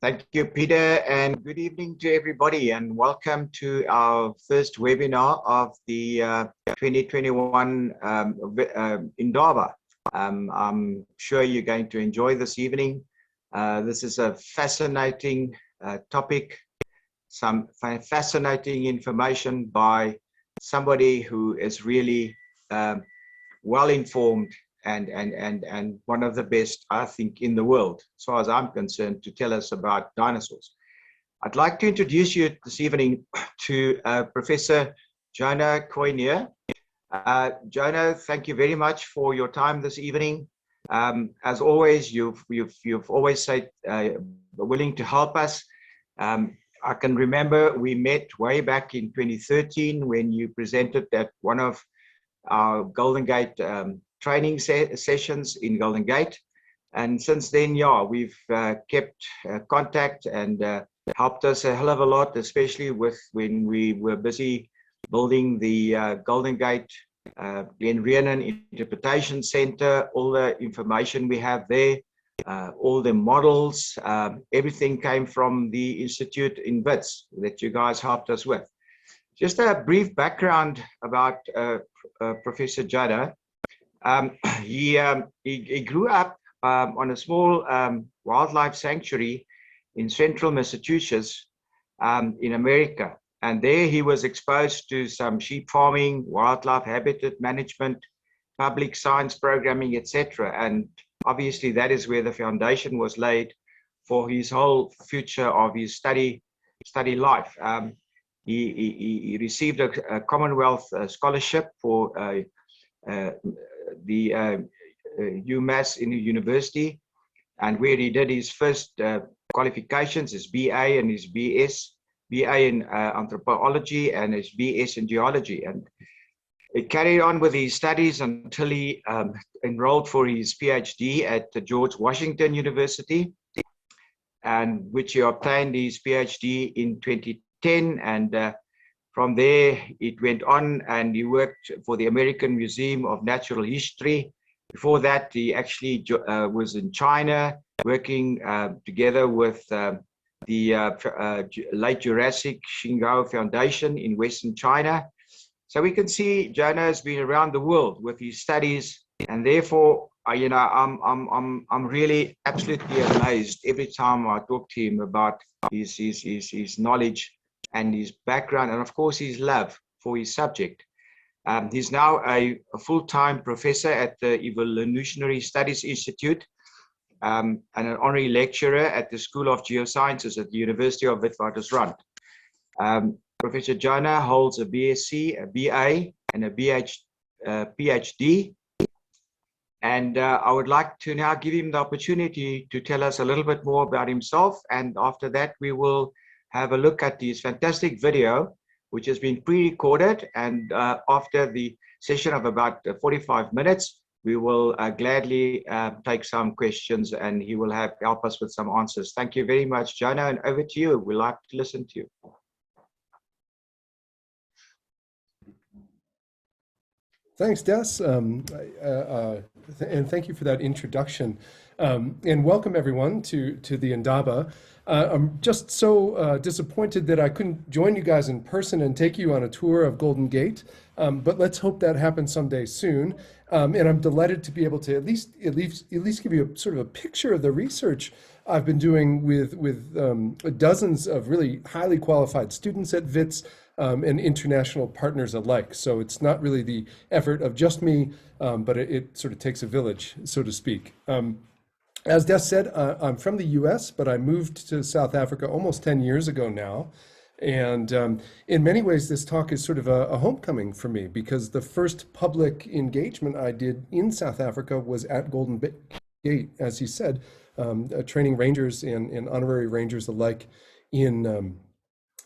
Thank you, Peter, and good evening to everybody, and welcome to our first webinar of the 2021 Indaba. I'm sure you're going to enjoy this evening. This is a fascinating topic, some fascinating information by somebody who is really well informed and one of the best, I think, in the world, as far as I'm concerned, to tell us about dinosaurs. I'd like to introduce you this evening to Professor Jonah Koinier. Jonah, thank you very much for your time this evening. As always, you've always said willing to help us. I can remember we met way back in 2013 when you presented at one of our Golden Gate training sessions in Golden Gate, and since then, yeah, we've kept contact and helped us a hell of a lot, especially when we were busy building the Golden Gate Glen Rhiannon Interpretation Center. All the information we have there, all the models, everything came from the Institute in Wits that you guys helped us with. Just a brief background about Professor Jonah. He grew up on a small wildlife sanctuary in central Massachusetts in America. And there he was exposed to some sheep farming, wildlife habitat management, public science programming, etc. And obviously that is where the foundation was laid for his whole future of his study life. He received a Commonwealth scholarship for the UMass in the university, and where he did his first qualifications, his BA and his BS, BA in anthropology and his BS in geology. And he carried on with his studies until he enrolled for his PhD at the George Washington University, and which he obtained his PhD in 2010. And from there, it went on and he worked for the American Museum of Natural History. Before that, he actually was in China, working together with the late Jurassic Xingao Foundation in Western China. So we can see Jonah has been around the world with his studies, and therefore, you know, I'm really absolutely amazed every time I talk to him about his knowledge and his background, and of course his love for his subject. He's now a full-time professor at the Evolutionary Studies Institute and an honorary lecturer at the School of Geosciences at the University of Witwatersrand. Professor Jonah holds a BSc, a BA, and a PhD. And I would like to now give him the opportunity to tell us a little bit more about himself. And after that, we will have a look at this fantastic video, which has been pre-recorded. And after the session of about 45 minutes, we will gladly take some questions, and he will help us with some answers. Thank you very much, Jonah, and over to you. We'd like to listen to you. Thanks, Des, and thank you for that introduction. And welcome everyone to the Indaba. I'm just so disappointed that I couldn't join you guys in person and take you on a tour of Golden Gate, but let's hope that happens someday soon. And I'm delighted to be able to at least give you a sort of a picture of the research I've been doing with dozens of really highly qualified students at WITS and international partners alike. So it's not really the effort of just me, but it sort of takes a village, so to speak. As Des said, I'm from the US, but I moved to South Africa almost 10 years ago now. And in many ways, this talk is sort of a homecoming for me, because the first public engagement I did in South Africa was at Golden Gate, as he said, training rangers and honorary rangers alike in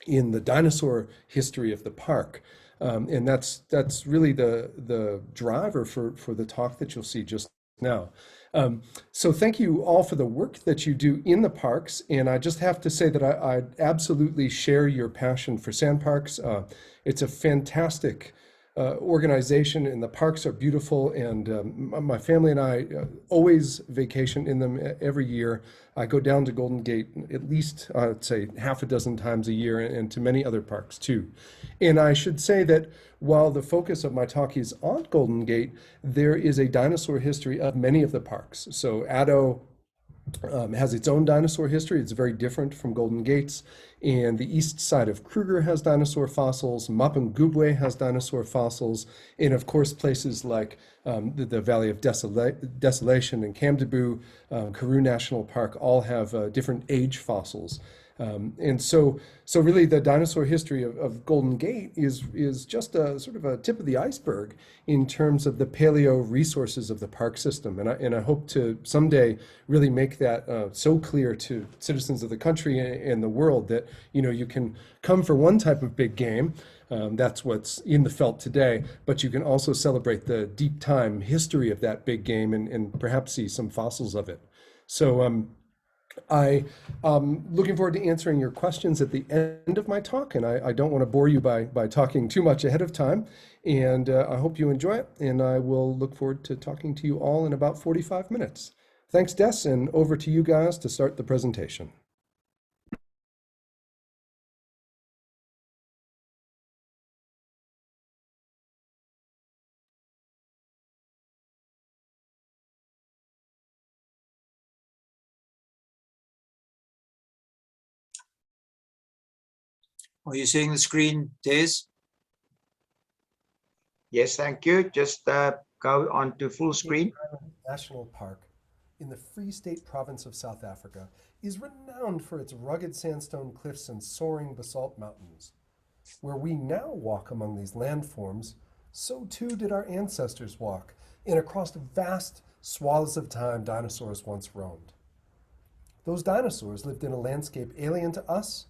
the dinosaur history of the park. And that's really the driver for the talk that you'll see just now. So thank you all for the work that you do in the parks. And I just have to say that I absolutely share your passion for SANParks. It's a fantastic organization, and the parks are beautiful. And my family and I always vacation in them every year. I go down to Golden Gate at least, I'd say, half a dozen times a year, and to many other parks too. And I should say that while the focus of my talk is on Golden Gate, there is a dinosaur history of many of the parks. So Addo has its own dinosaur history. It's very different from Golden Gate's. And the east side of Kruger has dinosaur fossils. Mapungubwe has dinosaur fossils. And of course, places like the Valley of Desolation and Kamdiboo, Karoo National Park all have different age fossils. And so really the dinosaur history of Golden Gate is just a sort of a tip of the iceberg in terms of the paleo resources of the park system. And I hope to someday really make that so clear to citizens of the country and the world that, you can come for one type of big game. That's what's in the felt today, but you can also celebrate the deep time history of that big game and perhaps see some fossils of it. So I am looking forward to answering your questions at the end of my talk, and I don't want to bore you by talking too much ahead of time, and I hope you enjoy it, and I will look forward to talking to you all in about 45 minutes. Thanks, Des, and over to you guys to start the presentation. Are you seeing the screen, Des? Yes, thank you. Just go on to full screen. National Park in the Free State Province of South Africa is renowned for its rugged sandstone cliffs and soaring basalt mountains. Where we now walk among these landforms, so too did our ancestors walk, and across vast swaths of time dinosaurs once roamed. Those dinosaurs lived in a landscape alien to us,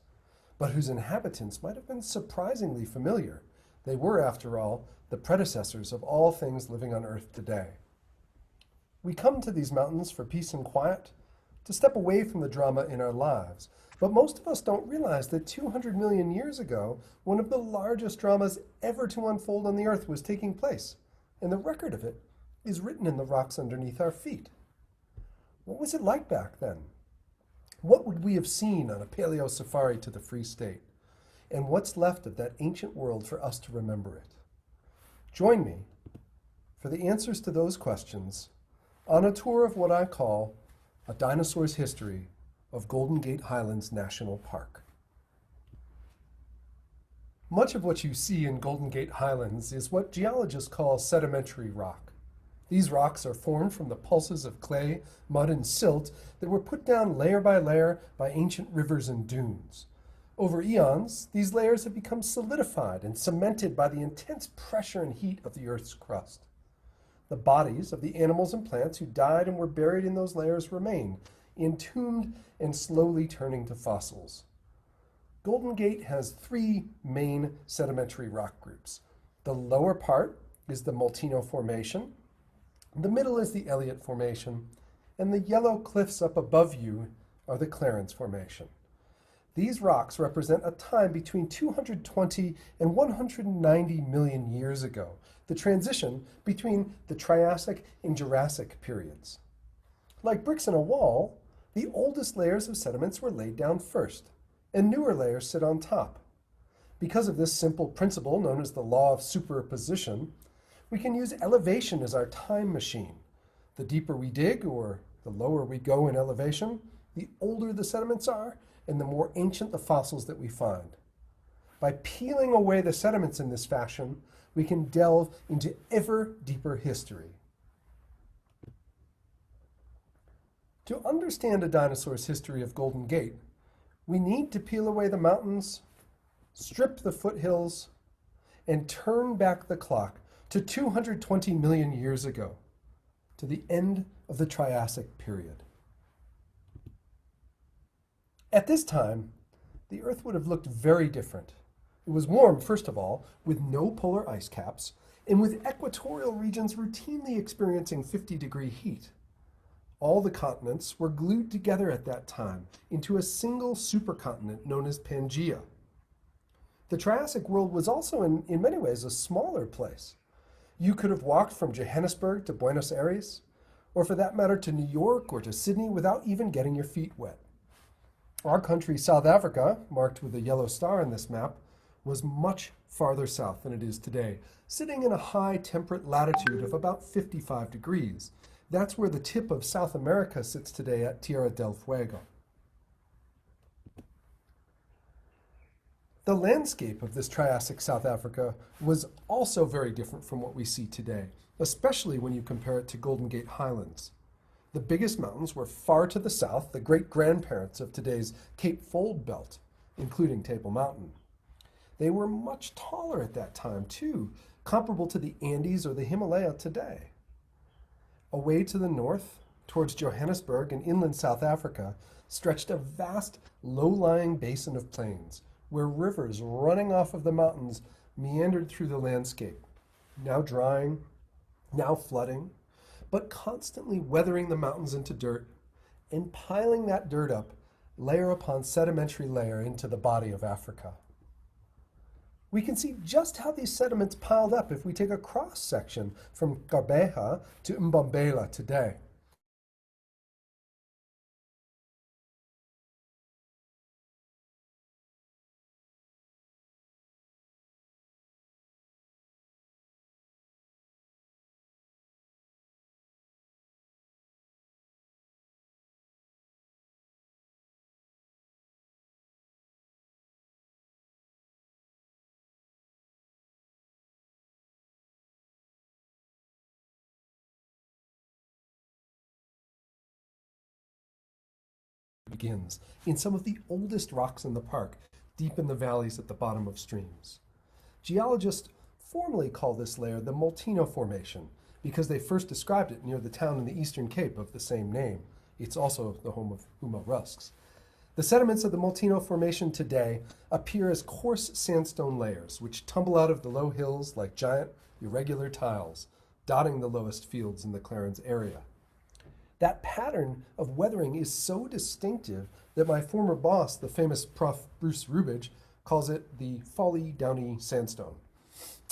but whose inhabitants might have been surprisingly familiar. They were, after all, the predecessors of all things living on Earth today. We come to these mountains for peace and quiet, to step away from the drama in our lives, but most of us don't realize that 200 million years ago, one of the largest dramas ever to unfold on the Earth was taking place, and the record of it is written in the rocks underneath our feet. What was it like back then? What would we have seen on a paleo safari to the Free State? And what's left of that ancient world for us to remember it? Join me for the answers to those questions on a tour of what I call a dinosaur's history of Golden Gate Highlands National Park. Much of what you see in Golden Gate Highlands is what geologists call sedimentary rock. These rocks are formed from the pulses of clay, mud, and silt that were put down layer by layer by ancient rivers and dunes. Over eons, these layers have become solidified and cemented by the intense pressure and heat of the Earth's crust. The bodies of the animals and plants who died and were buried in those layers remain, entombed and slowly turning to fossils. Golden Gate has three main sedimentary rock groups. The lower part is the Molteno Formation, the middle is the Elliot Formation, and the yellow cliffs up above you are the Clarence Formation. These rocks represent a time between 220 and 190 million years ago, the transition between the Triassic and Jurassic periods. Like bricks in a wall, the oldest layers of sediments were laid down first, and newer layers sit on top. Because of this simple principle known as the law of superposition, we can use elevation as our time machine. The deeper we dig, or the lower we go in elevation, the older the sediments are, and the more ancient the fossils that we find. By peeling away the sediments in this fashion, we can delve into ever deeper history. To understand a dinosaur's history of Golden Gate, we need to peel away the mountains, strip the foothills, and turn back the clock to 220 million years ago, to the end of the Triassic period. At this time, the Earth would have looked very different. It was warm, first of all, with no polar ice caps, and with equatorial regions routinely experiencing 50-degree heat. All the continents were glued together at that time into a single supercontinent known as Pangaea. The Triassic world was also, in many ways, a smaller place. You could have walked from Johannesburg to Buenos Aires, or for that matter to New York or to Sydney without even getting your feet wet. Our country, South Africa, marked with a yellow star in this map, was much farther south than it is today, sitting in a high temperate latitude of about 55 degrees. That's where the tip of South America sits today at Tierra del Fuego. The landscape of this Triassic South Africa was also very different from what we see today, especially when you compare it to Golden Gate Highlands. The biggest mountains were far to the south, the great-grandparents of today's Cape Fold Belt, including Table Mountain. They were much taller at that time, too, comparable to the Andes or the Himalaya today. Away to the north, towards Johannesburg and inland South Africa, stretched a vast, low-lying basin of plains, where rivers running off of the mountains meandered through the landscape, now drying, now flooding, but constantly weathering the mountains into dirt and piling that dirt up, layer upon sedimentary layer, into the body of Africa. We can see just how these sediments piled up if we take a cross-section from Gqeberha to Mbombela today. Begins in some of the oldest rocks in the park, deep in the valleys at the bottom of streams. Geologists formally call this layer the Molteno Formation because they first described it near the town in the Eastern Cape of the same name. It's also the home of Uma rusks. The sediments of the Molteno Formation today appear as coarse sandstone layers, which tumble out of the low hills like giant, irregular tiles, dotting the lowest fields in the Clarence area. That pattern of weathering is so distinctive that my former boss, the famous Prof. Bruce Rubidge, calls it the Folly Downy Sandstone.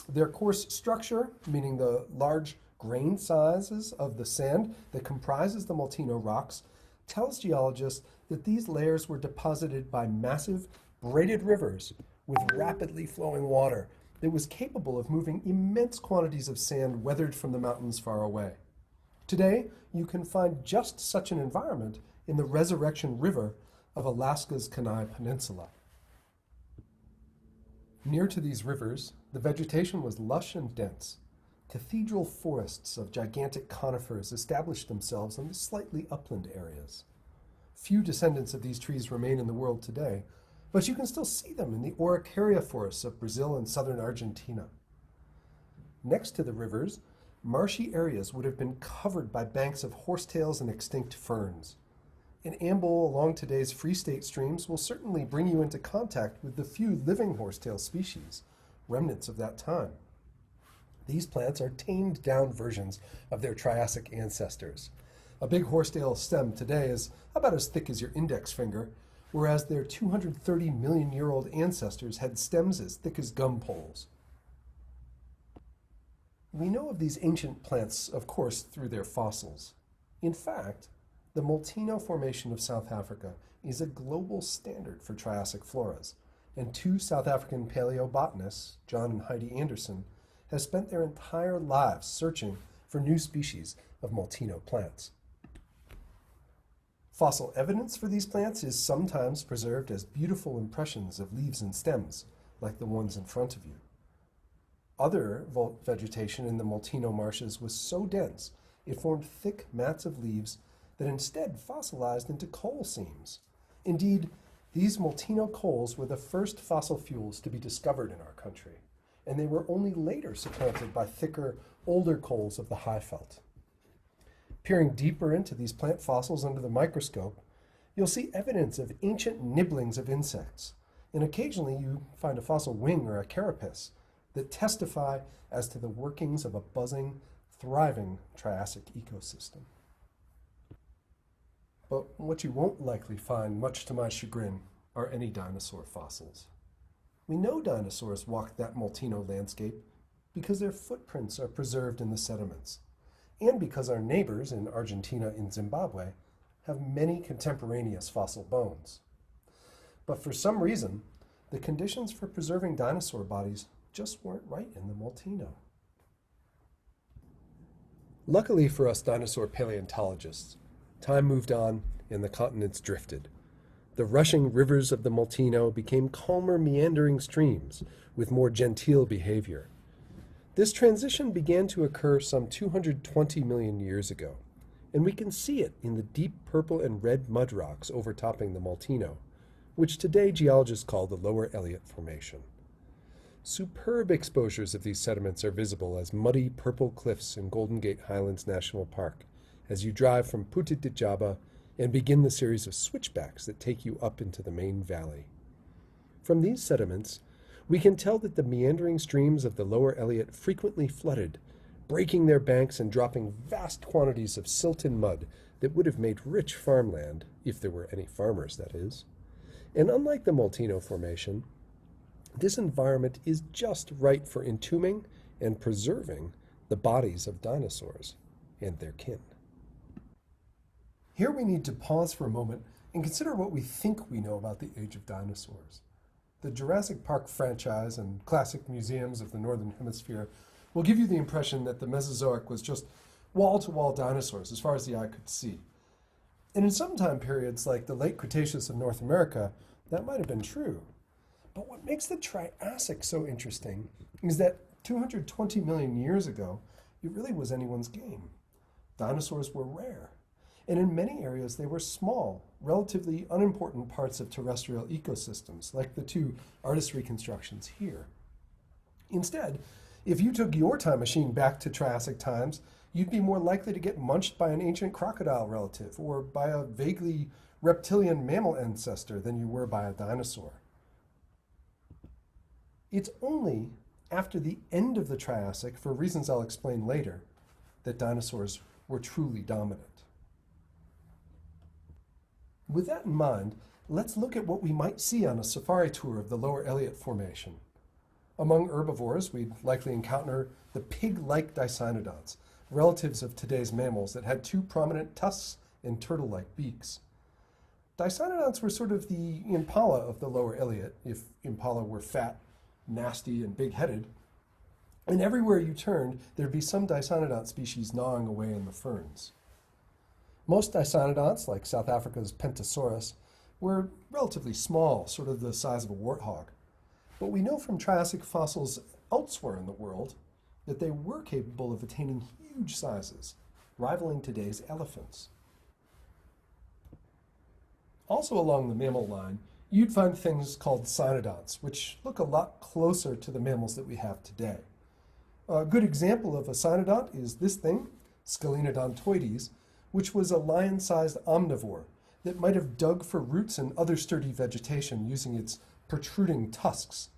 Their coarse structure, meaning the large grain sizes of the sand that comprises the Molteno rocks, tells geologists that these layers were deposited by massive, braided rivers with rapidly flowing water that was capable of moving immense quantities of sand weathered from the mountains far away. Today, you can find just such an environment in the Resurrection River of Alaska's Kenai Peninsula. Near to these rivers, the vegetation was lush and dense. Cathedral forests of gigantic conifers established themselves in the slightly upland areas. Few descendants of these trees remain in the world today, but you can still see them in the Araucaria forests of Brazil and southern Argentina. Next to the rivers, marshy areas would have been covered by banks of horsetails and extinct ferns. An amble along today's Free State streams will certainly bring you into contact with the few living horsetail species, remnants of that time. These plants are tamed down versions of their Triassic ancestors. A big horsetail stem today is about as thick as your index finger, whereas their 230 million-year-old ancestors had stems as thick as gum poles. We know of these ancient plants, of course, through their fossils. In fact, the Molteno Formation of South Africa is a global standard for Triassic floras, and two South African paleobotanists, John and Heidi Anderson, have spent their entire lives searching for new species of Molteno plants. Fossil evidence for these plants is sometimes preserved as beautiful impressions of leaves and stems, like the ones in front of you. Other vegetation in the Molteno marshes was so dense it formed thick mats of leaves that instead fossilized into coal seams. Indeed, these Molteno coals were the first fossil fuels to be discovered in our country, and they were only later supplanted by thicker, older coals of the Highveld. Peering deeper into these plant fossils under the microscope, you'll see evidence of ancient nibblings of insects, and occasionally you find a fossil wing or a carapace that testify as to the workings of a buzzing, thriving Triassic ecosystem. But what you won't likely find, much to my chagrin, are any dinosaur fossils. We know dinosaurs walked that Molteno landscape because their footprints are preserved in the sediments, and because our neighbors in Argentina and Zimbabwe have many contemporaneous fossil bones. But for some reason, the conditions for preserving dinosaur bodies just weren't right in the Molteno. Luckily for us dinosaur paleontologists, time moved on and the continents drifted. The rushing rivers of the Molteno became calmer, meandering streams with more genteel behavior. This transition began to occur some 220 million years ago, and we can see it in the deep purple and red mud rocks overtopping the Molteno, which today geologists call the Lower Elliot Formation. Superb exposures of these sediments are visible as muddy purple cliffs in Golden Gate Highlands National Park as you drive from Putitijaba and begin the series of switchbacks that take you up into the main valley. From these sediments, we can tell that the meandering streams of the Lower Elliot frequently flooded, breaking their banks and dropping vast quantities of silt and mud that would have made rich farmland, if there were any farmers, that is. And unlike the Molteno Formation, this environment is just right for entombing and preserving the bodies of dinosaurs and their kin. Here we need to pause for a moment and consider what we think we know about the age of dinosaurs. The Jurassic Park franchise and classic museums of the Northern Hemisphere will give you the impression that the Mesozoic was just wall-to-wall dinosaurs as far as the eye could see. And in some time periods, like the late Cretaceous of North America, that might have been true. But what makes the Triassic so interesting is that 220 million years ago, it really was anyone's game. Dinosaurs were rare. And in many areas, they were small, relatively unimportant parts of terrestrial ecosystems, like the two artist reconstructions here. Instead, if you took your time machine back to Triassic times, you'd be more likely to get munched by an ancient crocodile relative or by a vaguely reptilian mammal ancestor than you were by a dinosaur. It's only after the end of the Triassic, for reasons I'll explain later, that dinosaurs were truly dominant. With that in mind, let's look at what we might see on a safari tour of the Lower Elliot Formation. Among herbivores, we'd likely encounter the pig-like dicynodonts, relatives of today's mammals that had two prominent tusks and turtle-like beaks. Dicynodonts were sort of the impala of the Lower Elliot, if impala were fat, nasty, and big-headed. And everywhere you turned, there'd be some dicynodont species gnawing away in the ferns. Most dicynodonts, like South Africa's Pentosaurus, were relatively small, sort of the size of a warthog. But we know from Triassic fossils elsewhere in the world that they were capable of attaining huge sizes, rivaling today's elephants. Also along the mammal line, you'd find things called cynodonts, which look a lot closer to the mammals that we have today. A good example of a cynodont is this thing, Scalenodontoides, which was a lion-sized omnivore that might have dug for roots and other sturdy vegetation using its protruding tusks.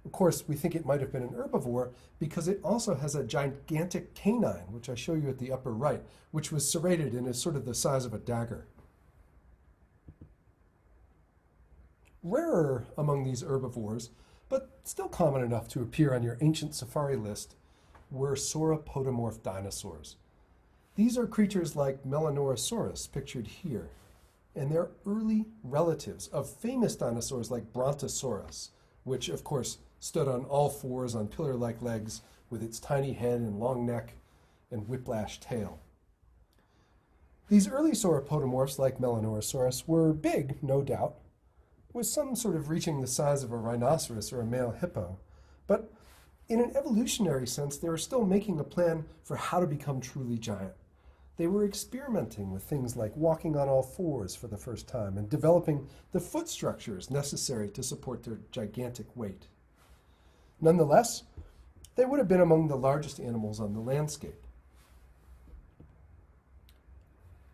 Of course, we think it might have been an herbivore because it also has a gigantic canine, which I show you at the upper right, which was serrated and is sort of the size of a dagger. Rarer among these herbivores, but still common enough to appear on your ancient safari list, were sauropodomorph dinosaurs. These are creatures like Melanorosaurus, pictured here, and they're early relatives of famous dinosaurs like Brontosaurus, which of course stood on all fours on pillar-like legs with its tiny head and long neck and whiplash tail. These early sauropodomorphs like Melanorosaurus were big, no doubt, with some sort of reaching the size of a rhinoceros or a male hippo, but in an evolutionary sense, they were still making a plan for how to become truly giant. They were experimenting with things like walking on all fours for the first time and developing the foot structures necessary to support their gigantic weight. Nonetheless, they would have been among the largest animals on the landscape.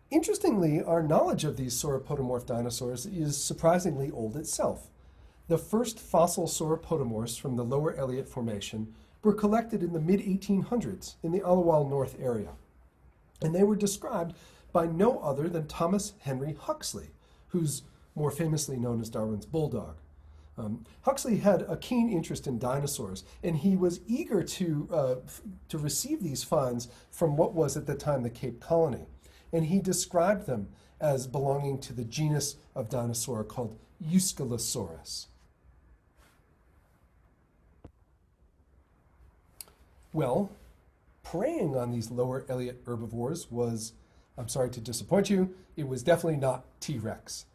Interestingly, our knowledge of these sauropodomorph dinosaurs is surprisingly old itself. The first fossil sauropodomorphs from the Lower Elliot Formation were collected in the mid-1800s in the Aliwal North area. And they were described by no other than Thomas Henry Huxley, who's more famously known as Darwin's bulldog. Huxley had a keen interest in dinosaurs, and he was eager to receive these finds from what was at the time the Cape Colony. And he described them as belonging to the genus of dinosaur called Euskalosaurus. Well, preying on these lower Elliot herbivores was, I'm sorry to disappoint you, it was definitely not T-Rex.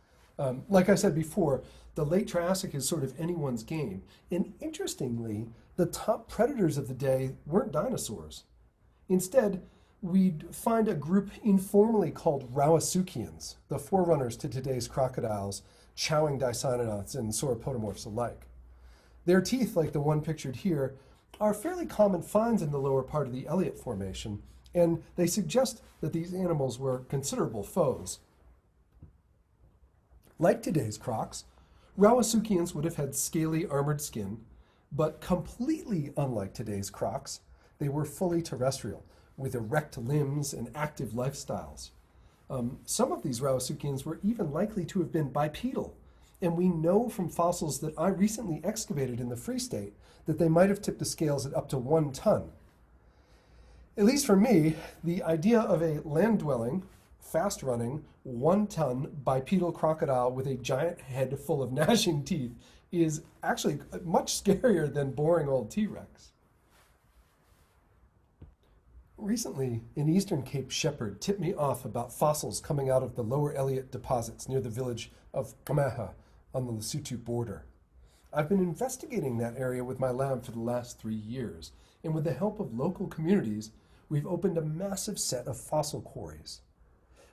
Like I said before, the late Triassic is sort of anyone's game. And interestingly, the top predators of the day weren't dinosaurs. Instead, we'd find a group informally called Rawasuchians, the forerunners to today's crocodiles, chowing dicynodonts and sauropodomorphs alike. Their teeth, like the one pictured here, are fairly common finds in the lower part of the Elliot Formation, and they suggest that these animals were considerable foes. Like today's crocs, Rawasuchians would have had scaly armored skin, but completely unlike today's crocs, they were fully terrestrial, with erect limbs and active lifestyles. Some of these Rawasuchians were even likely to have been bipedal, and we know from fossils that I recently excavated in the Free State that they might have tipped the scales at up to 1 ton. At least for me, the idea of a land-dwelling, fast-running, 1-ton bipedal crocodile with a giant head full of gnashing teeth is actually much scarier than boring old T-Rex. Recently, an Eastern Cape shepherd tipped me off about fossils coming out of the lower Elliot deposits near the village of Omaha on the Lesotho border. I've been investigating that area with my lab for the last 3 years, and with the help of local communities, we've opened a massive set of fossil quarries.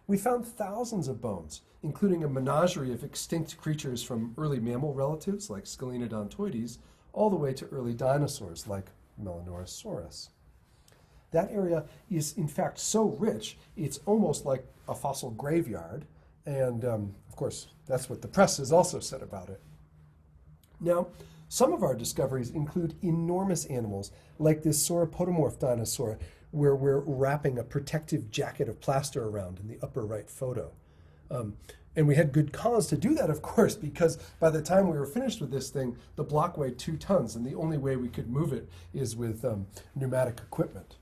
We found thousands of bones, including a menagerie of extinct creatures from early mammal relatives like Scalenodontoides, all the way to early dinosaurs like Melanosaurus. That area is in fact so rich, it's almost like a fossil graveyard, and of course, that's what the press has also said about it. Now, some of our discoveries include enormous animals, like this sauropodomorph dinosaur, where we're wrapping a protective jacket of plaster around in the upper right photo. And we had good cause to do that, of course, because by the time we were finished with this thing, the block weighed 2 tons, and the only way we could move it is with pneumatic equipment.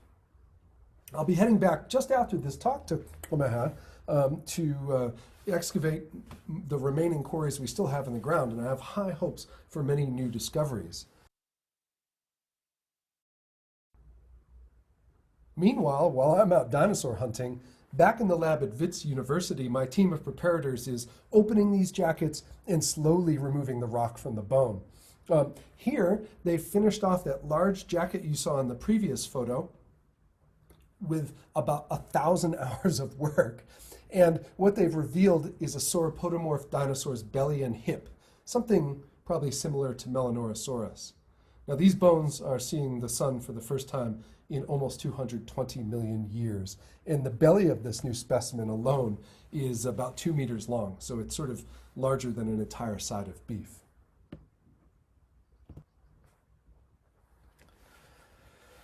I'll be heading back just after this talk to Omaha to excavate the remaining quarries we still have in the ground, and I have high hopes for many new discoveries. Meanwhile, while I'm out dinosaur hunting, back in the lab at Wits University, my team of preparators is opening these jackets and slowly removing the rock from the bone. Here, they've finished off that large jacket you saw in the previous photo with about 1,000 hours of work. And what they've revealed is a sauropodomorph dinosaur's belly and hip, something probably similar to Melanosaurus. Now, these bones are seeing the sun for the first time in almost 220 million years. And the belly of this new specimen alone is about 2 meters long, so it's sort of larger than an entire side of beef.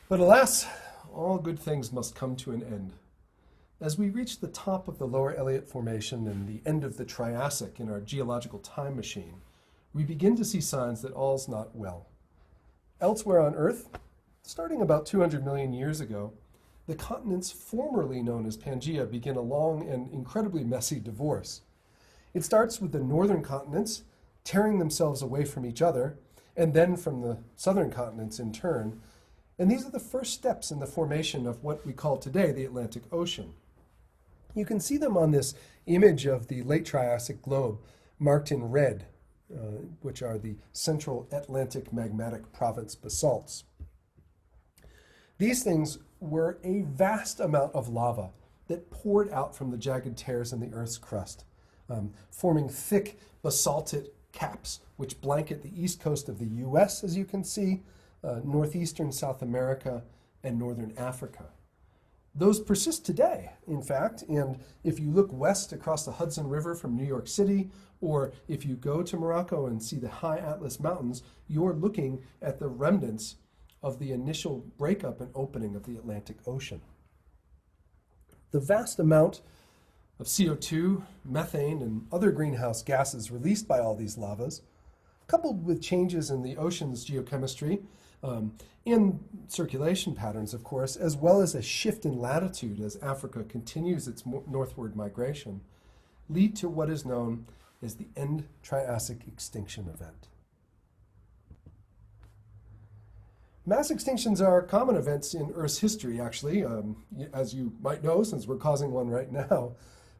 But alas, all good things must come to an end. As we reach the top of the lower Elliot Formation and the end of the Triassic in our geological time machine, we begin to see signs that all's not well. Elsewhere on Earth, starting about 200 million years ago, the continents formerly known as Pangaea begin a long and incredibly messy divorce. It starts with the northern continents tearing themselves away from each other, and then from the southern continents in turn. And these are the first steps in the formation of what we call today the Atlantic Ocean. You can see them on this image of the late Triassic globe marked in red, which are the Central Atlantic Magmatic Province basalts. These things were a vast amount of lava that poured out from the jagged tears in the Earth's crust, forming thick basaltic caps which blanket the east coast of the US, as you can see, northeastern South America, and northern Africa. Those persist today, in fact, and if you look west across the Hudson River from New York City, or if you go to Morocco and see the high Atlas Mountains, you're looking at the remnants of the initial breakup and opening of the Atlantic Ocean. The vast amount of CO2, methane, and other greenhouse gases released by all these lavas coupled with changes in the ocean's geochemistry, in circulation patterns, of course, as well as a shift in latitude as Africa continues its northward migration, lead to what is known as the End-Triassic extinction event. Mass extinctions are common events in Earth's history, actually, as you might know, since we're causing one right now.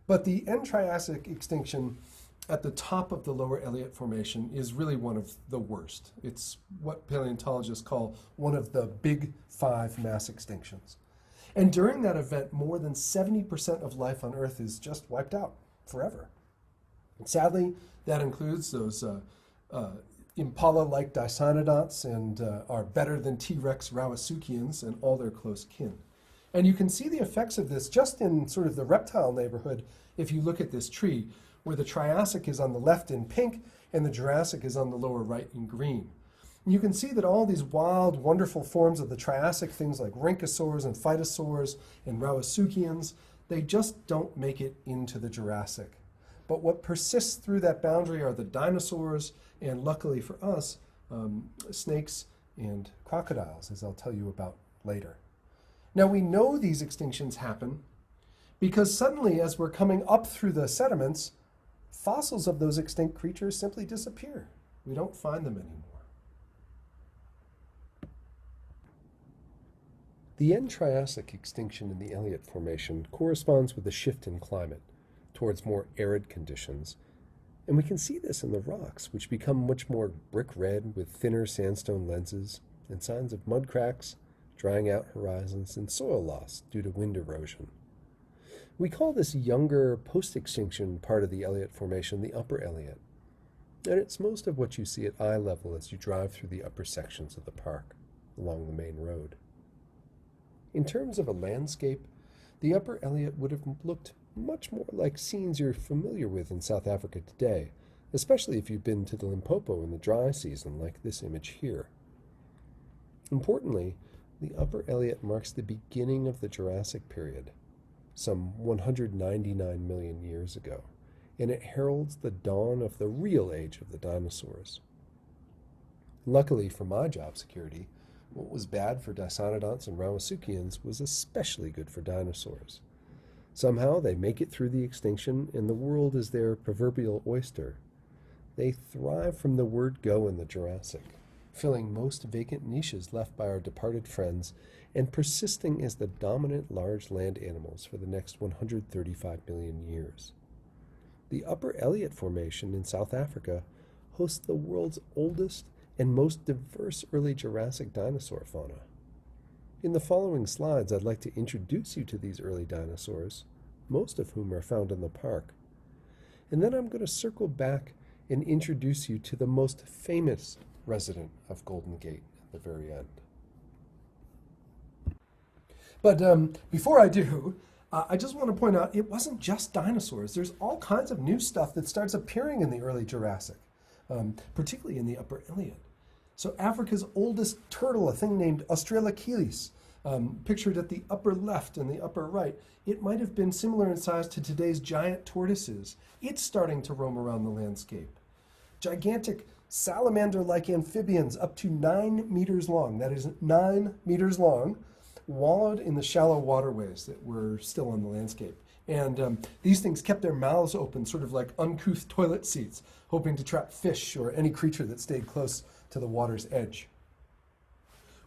But the End-Triassic extinction at the top of the lower Elliott Formation is really one of the worst. It's what paleontologists call one of the big 5 mass extinctions. And during that event, more than 70% of life on Earth is just wiped out forever. And sadly, that includes those impala-like dicynodonts and our better than T-Rex Rawasuchians and all their close kin. And you can see the effects of this just in sort of the reptile neighborhood if you look at this tree, where the Triassic is on the left in pink and the Jurassic is on the lower right in green. And you can see that all these wild, wonderful forms of the Triassic, things like rhynchosaurs and phytosaurs and Rawasuchians, they just don't make it into the Jurassic. But what persists through that boundary are the dinosaurs, and luckily for us, snakes and crocodiles, as I'll tell you about later. Now we know these extinctions happen because suddenly, as we're coming up through the sediments, fossils of those extinct creatures simply disappear. We don't find them anymore. The End-Triassic extinction in the Elliott Formation corresponds with a shift in climate towards more arid conditions. And we can see this in the rocks, which become much more brick red with thinner sandstone lenses and signs of mud cracks, drying out horizons, and soil loss due to wind erosion. We call this younger post-extinction part of the Elliott Formation the Upper Elliott, and it's most of what you see at eye level as you drive through the upper sections of the park along the main road. In terms of a landscape, the Upper Elliott would have looked much more like scenes you're familiar with in South Africa today, especially if you've been to the Limpopo in the dry season like this image here. Importantly, the Upper Elliott marks the beginning of the Jurassic period, some 199 million years ago, and it heralds the dawn of the real age of the dinosaurs. Luckily for my job security, what was bad for dicynodonts and Rawasuchians was especially good for dinosaurs. Somehow they make it through the extinction, and the world is their proverbial oyster. They thrive from the word go in the Jurassic, filling most vacant niches left by our departed friends and persisting as the dominant large land animals for the next 135 million years. The Upper Elliott Formation in South Africa hosts the world's oldest and most diverse early Jurassic dinosaur fauna. In the following slides, I'd like to introduce you to these early dinosaurs, most of whom are found in the park. And then I'm going to circle back and introduce you to the most famous resident of Golden Gate at the very end. But before I do, I just want to point out it wasn't just dinosaurs. There's all kinds of new stuff that starts appearing in the early Jurassic, particularly in the Upper Elliott. So Africa's oldest turtle, a thing named Australopithecus, pictured at the upper left and the upper right, it might have been similar in size to today's giant tortoises. It's starting to roam around the landscape. Gigantic salamander-like amphibians up to 9 meters long, that is 9 meters long, wallowed in the shallow waterways that were still on the landscape. And these things kept their mouths open, sort of like uncouth toilet seats, hoping to trap fish or any creature that stayed close to the water's edge.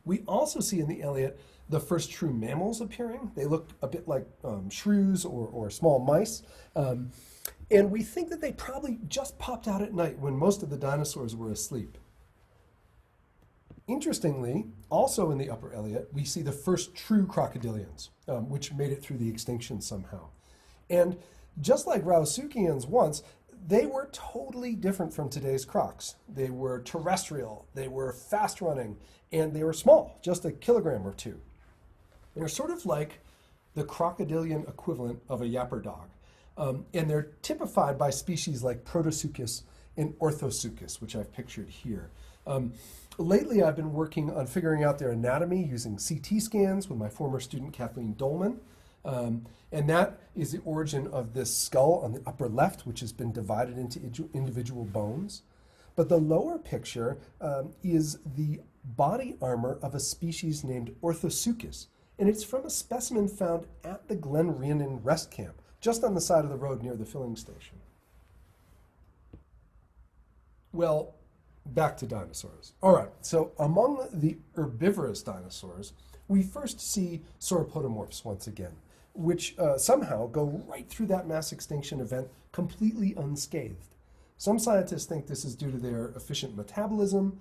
We also see in the Elliott the first true mammals appearing. They look a bit like shrews or small mice. And we think that they probably just popped out at night when most of the dinosaurs were asleep. Interestingly, also in the Upper Elliott, we see the first true crocodilians, which made it through the extinction somehow. And just like Rawasuchians once, they were totally different from today's crocs. They were terrestrial, they were fast-running, and they were small, just a kilogram or two. They're sort of like the crocodilian equivalent of a yapper dog. And they're typified by species like Protosuchus and Orthosuchus, which I've pictured here. Lately, I've been working on figuring out their anatomy using CT scans with my former student Kathleen Dolman. And that is the origin of this skull on the upper left, which has been divided into individual bones. But the lower picture is the body armor of a species named Orthosuchus, and it's from a specimen found at the Glen Rhiannon rest camp, just on the side of the road near the filling station. Well, back to dinosaurs. All right, so among the herbivorous dinosaurs, we first see sauropodomorphs once again, which somehow go right through that mass extinction event completely unscathed. Some scientists think this is due to their efficient metabolism.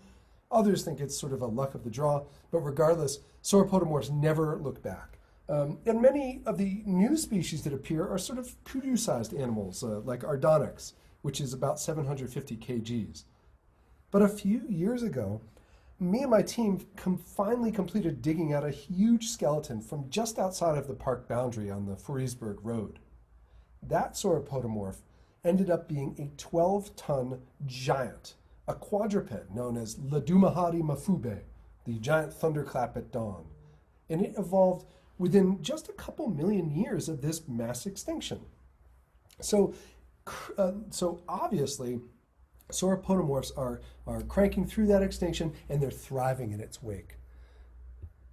Others think it's sort of a luck of the draw. But regardless, sauropodomorphs never look back. And many of the new species that appear are sort of kudu-sized animals, like Ardonyx, which is about 750 kgs. But a few years ago, me and my team finally completed digging out a huge skeleton from just outside of the park boundary on the Foriesberg Road. That sauropodomorph ended up being a 12-ton giant, a quadruped known as Ladumahadi mafube, the giant thunderclap at dawn. And it evolved within just a couple million years of this mass extinction. So obviously, sauropodomorphs are cranking through that extinction, and they're thriving in its wake.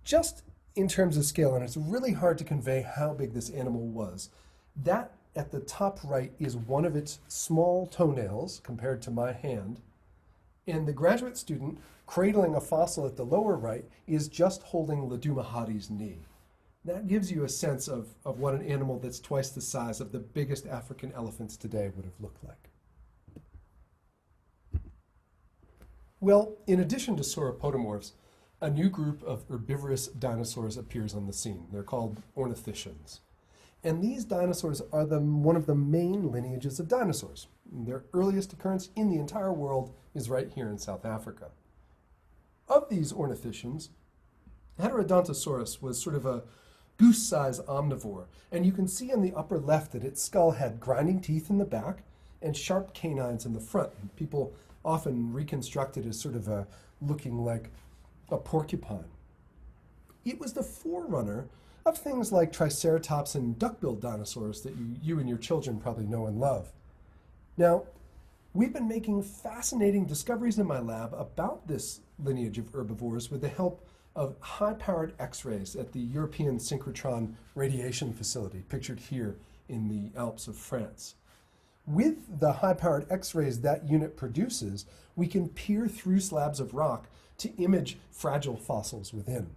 Just in terms of scale, and it's really hard to convey how big this animal was, that at the top right is one of its small toenails compared to my hand, and the graduate student cradling a fossil at the lower right is just holding Ladumahadi's knee. That gives you a sense of what an animal that's twice the size of the biggest African elephants today would have looked like. Well, in addition to sauropodomorphs, a new group of herbivorous dinosaurs appears on the scene. They're called ornithischians. And these dinosaurs are one of the main lineages of dinosaurs. Their earliest occurrence in the entire world is right here in South Africa. Of these ornithischians, Heterodontosaurus was sort of a goose-sized omnivore, and you can see in the upper left that its skull had grinding teeth in the back and sharp canines in the front. People often reconstruct it as sort of looking like a porcupine. It was the forerunner of things like Triceratops and duck-billed dinosaurs that you and your children probably know and love. Now, we've been making fascinating discoveries in my lab about this lineage of herbivores with the help of high-powered X-rays at the European Synchrotron Radiation Facility, pictured here in the Alps of France. With the high-powered X-rays that unit produces, we can peer through slabs of rock to image fragile fossils within.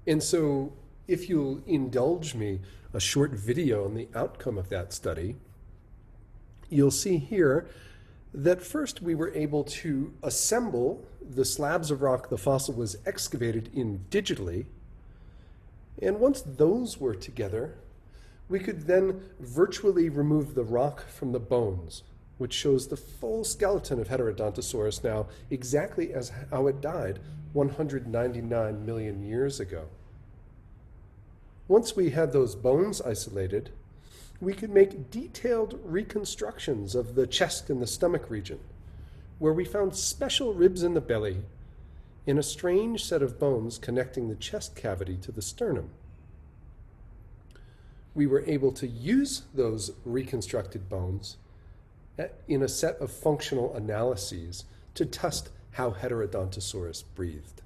And so, if you'll indulge me a short video on the outcome of that study, you'll see here that first we were able to assemble the slabs of rock the fossil was excavated in digitally, and once those were together, we could then virtually remove the rock from the bones, which shows the full skeleton of Heterodontosaurus now exactly as how it died 199 million years ago. Once we had those bones isolated, we could make detailed reconstructions of the chest and the stomach region, where we found special ribs in the belly and a strange set of bones connecting the chest cavity to the sternum. We were able to use those reconstructed bones in a set of functional analyses to test how Heterodontosaurus breathed.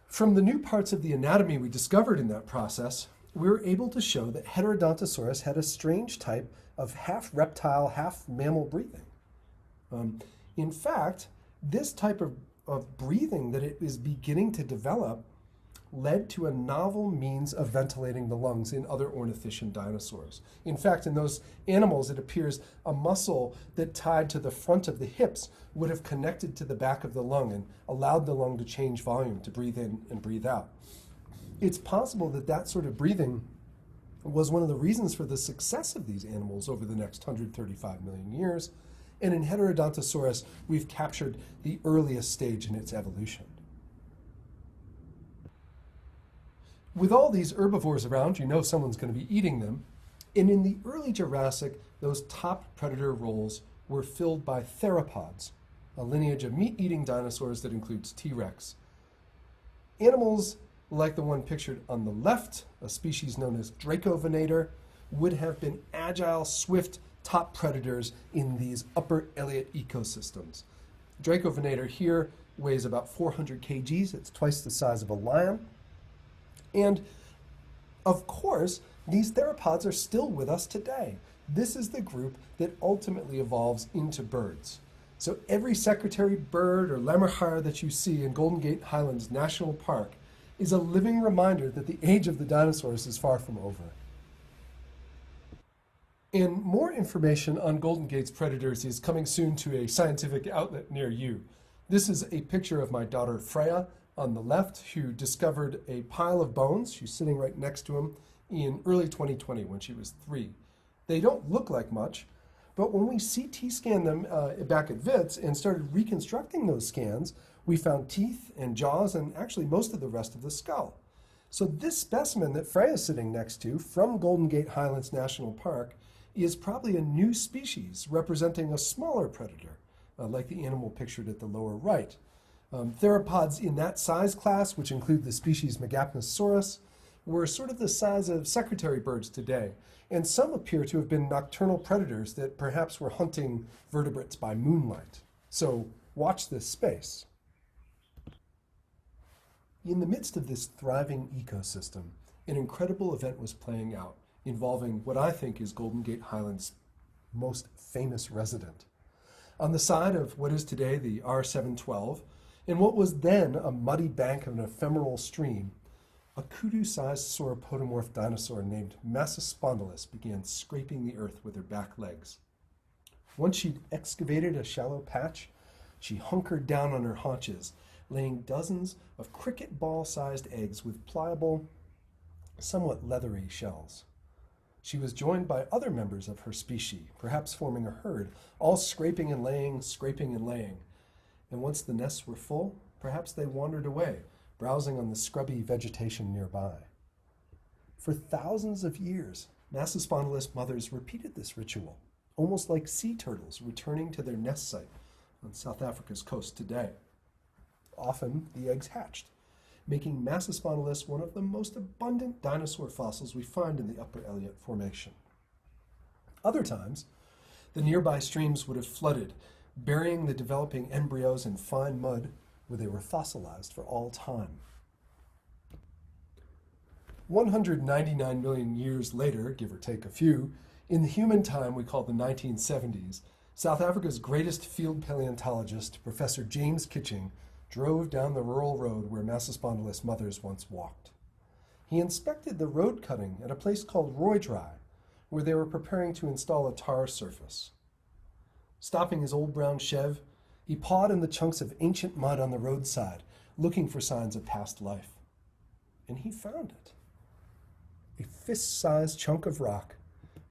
From the new parts of the anatomy we discovered in that process, we were able to show that Heterodontosaurus had a strange type of half reptile, half mammal breathing. In fact, this type of breathing that it is beginning to develop led to a novel means of ventilating the lungs in other ornithischian dinosaurs. In fact, in those animals, it appears a muscle that tied to the front of the hips would have connected to the back of the lung and allowed the lung to change volume to breathe in and breathe out. It's possible that that sort of breathing was one of the reasons for the success of these animals over the next 135 million years. And in Heterodontosaurus, we've captured the earliest stage in its evolution. With all these herbivores around, you know someone's going to be eating them. And in the early Jurassic, those top predator roles were filled by theropods, a lineage of meat-eating dinosaurs that includes T-Rex. Animals like the one pictured on the left, a species known as Dracovenator, would have been agile, swift top predators in these upper Elliot ecosystems. Dracovenator here weighs about 400 kgs. It's twice the size of a lion. And of course, these theropods are still with us today. This is the group that ultimately evolves into birds. So every secretary bird or lemurhare that you see in Golden Gate Highlands National Park is a living reminder that the age of the dinosaurs is far from over. And more information on Golden Gate's predators is coming soon to a scientific outlet near you. This is a picture of my daughter Freya on the left, who discovered a pile of bones. She's sitting right next to him in early 2020 when she was 3. They don't look like much, but when we CT scanned them back at VITS and started reconstructing those scans, we found teeth and jaws and actually most of the rest of the skull. So this specimen that Freya's sitting next to from Golden Gate Highlands National Park is probably a new species representing a smaller predator, like the animal pictured at the lower right. Theropods in that size class, which include the species Megapnosaurus, were sort of the size of secretary birds today, and some appear to have been nocturnal predators that perhaps were hunting vertebrates by moonlight. So watch this space. In the midst of this thriving ecosystem, an incredible event was playing out involving what I think is Golden Gate Highlands' most famous resident. On the side of what is today the R712, and what was then a muddy bank of an ephemeral stream, a kudu-sized sauropodomorph dinosaur named Massospondylus began scraping the earth with her back legs. Once she'd excavated a shallow patch, she hunkered down on her haunches, laying dozens of cricket ball-sized eggs with pliable, somewhat leathery shells. She was joined by other members of her species, perhaps forming a herd, all scraping and laying, scraping and laying. And once the nests were full, perhaps they wandered away, browsing on the scrubby vegetation nearby. For thousands of years, Massospondylus mothers repeated this ritual, almost like sea turtles returning to their nest site on South Africa's coast today. Often, the eggs hatched, making Massospondylus one of the most abundant dinosaur fossils we find in the Upper Elliot Formation. Other times, the nearby streams would have flooded, burying the developing embryos in fine mud where they were fossilized for all time. 199 million years later, give or take a few, in the human time we call the 1970s, South Africa's greatest field paleontologist, Professor James Kitching, drove down the rural road where Massospondylus mothers once walked. He inspected the road cutting at a place called Roydry, where they were preparing to install a tar surface. Stopping his old brown Chev, he pawed in the chunks of ancient mud on the roadside, looking for signs of past life. And he found it. A fist-sized chunk of rock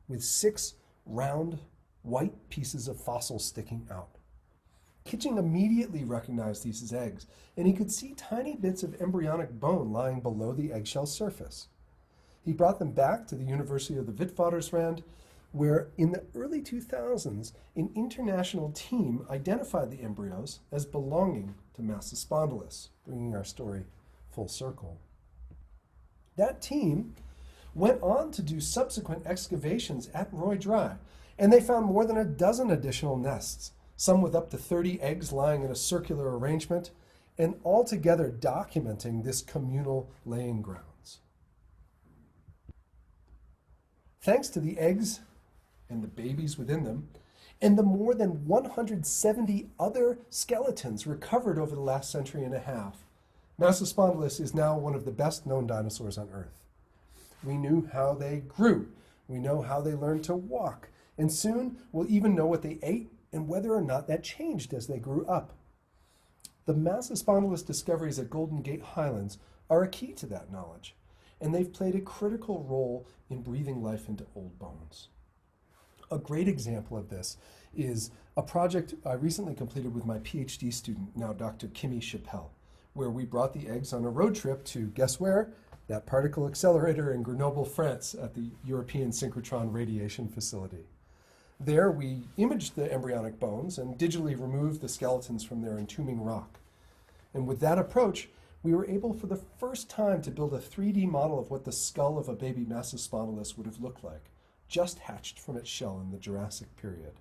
with 6 round, white pieces of fossil sticking out. Kitching immediately recognized these as eggs, and he could see tiny bits of embryonic bone lying below the eggshell surface. He brought them back to the University of the Witwatersrand, where in the early 2000s, an international team identified the embryos as belonging to Massospondylus, bringing our story full circle. That team went on to do subsequent excavations at Roydry, and they found more than a dozen additional nests, some with up to 30 eggs lying in a circular arrangement, and altogether documenting this communal laying grounds. Thanks to the eggs and the babies within them, and the more than 170 other skeletons recovered over the last century and a half, Massospondylus is now one of the best known dinosaurs on Earth. We knew how they grew, we know how they learned to walk, and soon we'll even know what they ate and whether or not that changed as they grew up. The Massospondylus discoveries at Golden Gate Highlands are a key to that knowledge, and they've played a critical role in breathing life into old bones. A great example of this is a project I recently completed with my PhD student, now Dr. Kimmy Chappell, where we brought the eggs on a road trip to, guess where? that particle accelerator in Grenoble, France, at the European Synchrotron Radiation Facility. There, we imaged the embryonic bones and digitally removed the skeletons from their entombing rock. And with that approach, we were able for the first time to build a 3D model of what the skull of a baby Massospondylus would have looked like, just hatched from its shell in the Jurassic period.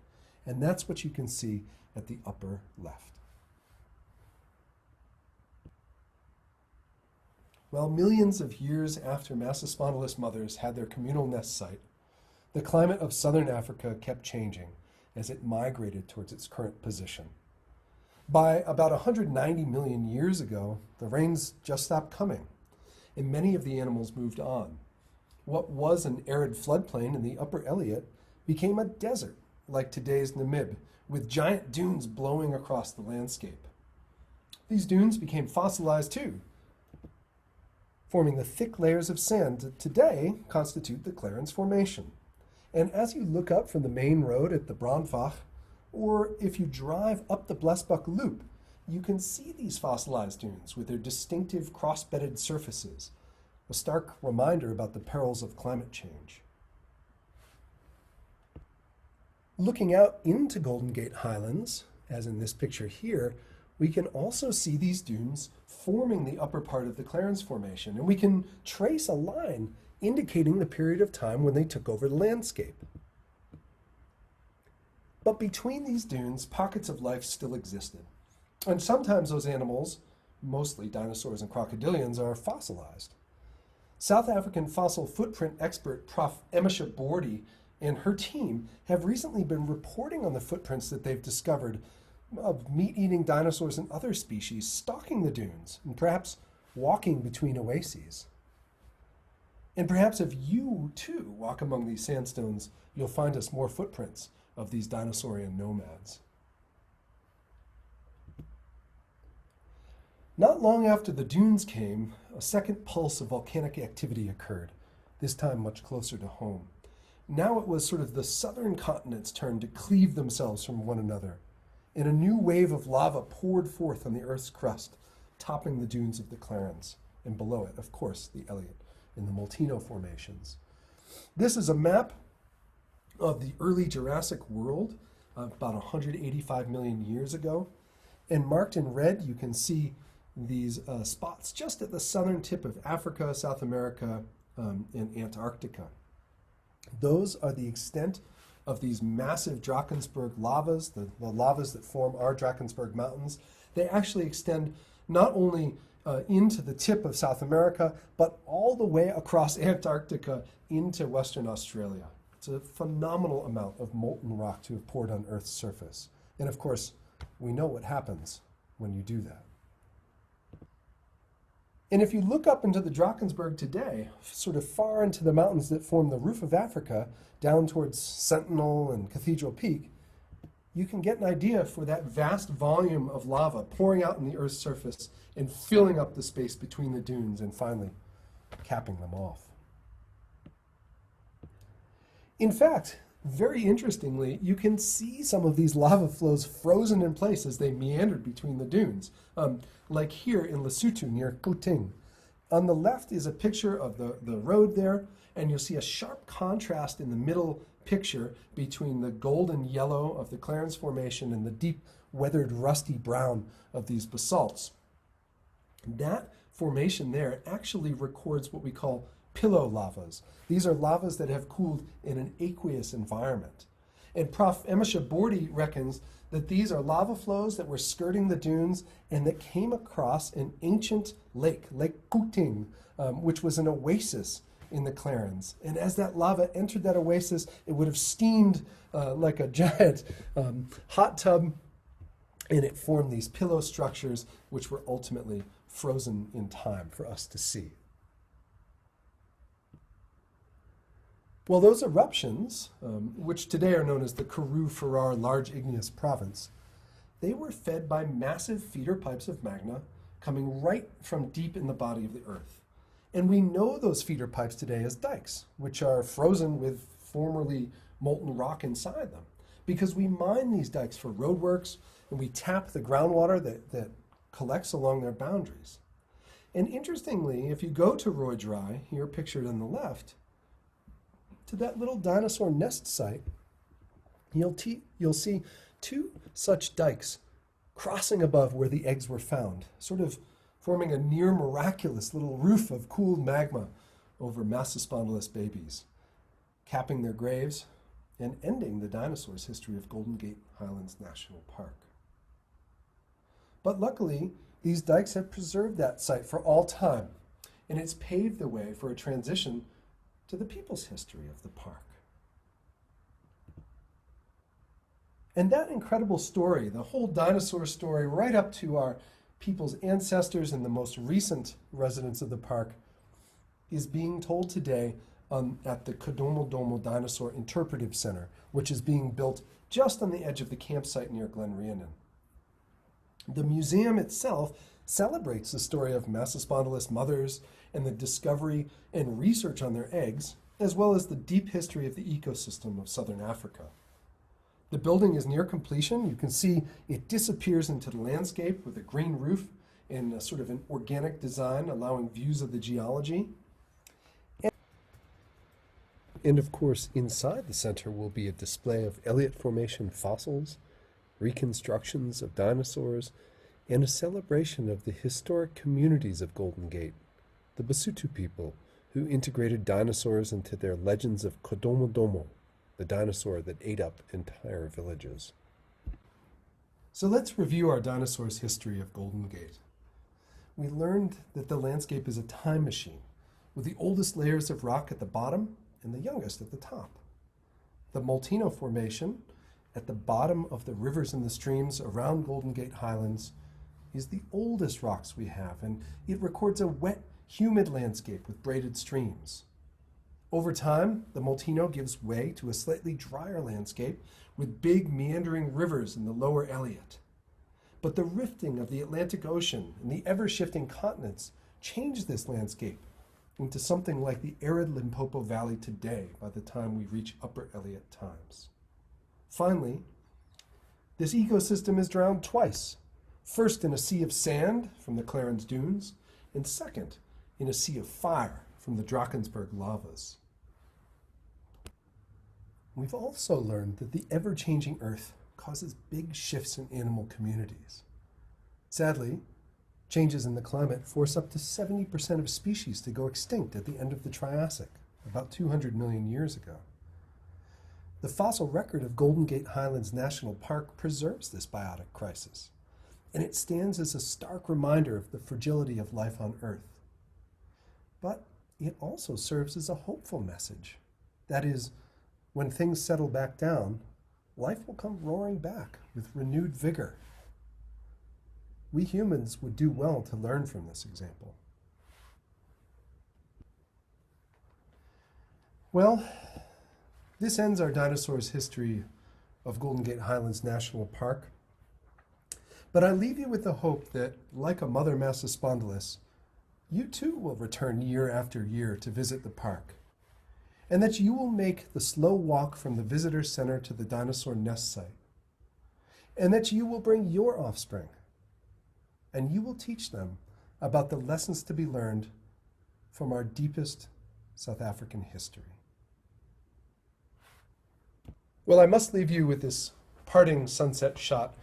And that's what you can see at the upper left. Well, millions of years after Massospondylus mothers had their communal nest site, the climate of southern Africa kept changing as it migrated towards its current position. By about 190 million years ago, the rains just stopped coming, and many of the animals moved on. What was an arid floodplain in the upper Elliot became a desert, like today's Namib, with giant dunes blowing across the landscape. These dunes became fossilized too, forming the thick layers of sand that today constitute the Clarence Formation. And as you look up from the main road at the Brandbach, or if you drive up the Blesbach Loop, you can see these fossilized dunes with their distinctive cross-bedded surfaces, a stark reminder about the perils of climate change. Looking out into Golden Gate Highlands, as in this picture here, we can also see these dunes forming the upper part of the Clarence Formation, and we can trace a line indicating the period of time when they took over the landscape. But between these dunes, pockets of life still existed. And sometimes those animals, mostly dinosaurs and crocodilians, are fossilized. South African fossil footprint expert Prof. Emisha Bordy and her team have recently been reporting on the footprints that they've discovered of meat-eating dinosaurs and other species stalking the dunes and perhaps walking between oases. And perhaps if you too walk among these sandstones, you'll find us more footprints of these dinosaurian nomads. Not long after the dunes came, a second pulse of volcanic activity occurred, this time much closer to home. Now it was sort of the southern continent's turn to cleave themselves from one another, and a new wave of lava poured forth on the Earth's crust, topping the dunes of the Clarence, and below it, of course, the Elliot and the Molteno formations. This is a map of the early Jurassic world, about 185 million years ago, and marked in red, you can see these spots just at the southern tip of Africa, South America, and Antarctica. Those are the extent of these massive Drakensberg lavas, the lavas that form our Drakensberg Mountains. They actually extend not only into the tip of South America, but all the way across Antarctica into Western Australia. It's a phenomenal amount of molten rock to have poured on Earth's surface. And of course, we know what happens when you do that. And if you look up into the Drakensberg today, sort of far into the mountains that form the roof of Africa, down towards Sentinel and Cathedral Peak, you can get an idea for that vast volume of lava pouring out on the Earth's surface and filling up the space between the dunes and finally capping them off. In fact, very interestingly, you can see some of these lava flows frozen in place as they meandered between the dunes, like here in Lesotho near Kuting. On the left is a picture of the road there, and you'll see a sharp contrast in the middle picture between the golden yellow of the Clarence Formation and the deep weathered rusty brown of these basalts. That formation there actually records what we call pillow lavas. These are lavas that have cooled in an aqueous environment. And Prof. Emisha Bordy reckons that these are lava flows that were skirting the dunes and that came across an ancient lake, Lake Kuting, which was an oasis in the Clarence. And as that lava entered that oasis, it would have steamed like a giant hot tub, and it formed these pillow structures, which were ultimately frozen in time for us to see. Well, those eruptions, which today are known as the Karoo-Ferrar Large Igneous Province, they were fed by massive feeder pipes of magma coming right from deep in the body of the Earth. And we know those feeder pipes today as dikes, which are frozen with formerly molten rock inside them, because we mine these dikes for roadworks and we tap the groundwater that collects along their boundaries. And interestingly, if you go to Roy Dry, here pictured on the left, to that little dinosaur nest site, you'll see two such dikes crossing above where the eggs were found, sort of forming a near miraculous little roof of cooled magma over Massospondylus babies, capping their graves and ending the dinosaurs' history of Golden Gate Highlands National Park. But luckily, these dikes have preserved that site for all time, and it's paved the way for a transition to the people's history of the park. And that incredible story, the whole dinosaur story, right up to our people's ancestors and the most recent residents of the park, is being told today at the Kodomo Domo Dinosaur Interpretive Center, which is being built just on the edge of the campsite near Glen Rhiannon. The museum itself celebrates the story of Massospondylus mothers and the discovery and research on their eggs, as well as the deep history of the ecosystem of southern Africa. The building is near completion. You can see it disappears into the landscape with a green roof and a sort of an organic design allowing views of the geology. And of course, inside the center will be a display of Elliot Formation fossils, reconstructions of dinosaurs, and a celebration of the historic communities of Golden Gate, the Basotho people who integrated dinosaurs into their legends of Kodomo Domo, the dinosaur that ate up entire villages. So let's review our dinosaurs' history of Golden Gate. We learned that the landscape is a time machine, with the oldest layers of rock at the bottom and the youngest at the top. The Molteno Formation, at the bottom of the rivers and the streams around Golden Gate Highlands, is the oldest rocks we have, and it records a wet, humid landscape with braided streams. Over time, the Molteno gives way to a slightly drier landscape with big meandering rivers in the lower Elliot. But the rifting of the Atlantic Ocean and the ever-shifting continents changed this landscape into something like the arid Limpopo Valley today by the time we reach Upper Elliot times. Finally, this ecosystem is drowned twice, first in a sea of sand from the Clarence Dunes, and second in a sea of fire from the Drakensberg lavas. We've also learned that the ever-changing Earth causes big shifts in animal communities. Sadly, changes in the climate force up to 70% of species to go extinct at the end of the Triassic, about 200 million years ago. The fossil record of Golden Gate Highlands National Park preserves this biotic crisis, and it stands as a stark reminder of the fragility of life on Earth. But it also serves as a hopeful message. That is, when things settle back down, life will come roaring back with renewed vigor. We humans would do well to learn from this example. Well, this ends our dinosaurs' history of Golden Gate Highlands National Park. But I leave you with the hope that, like a mother Massospondylus, you too will return year after year to visit the park, and that you will make the slow walk from the visitor center to the dinosaur nest site, and that you will bring your offspring, and you will teach them about the lessons to be learned from our deepest South African history. Well, I must leave you with this parting sunset shot.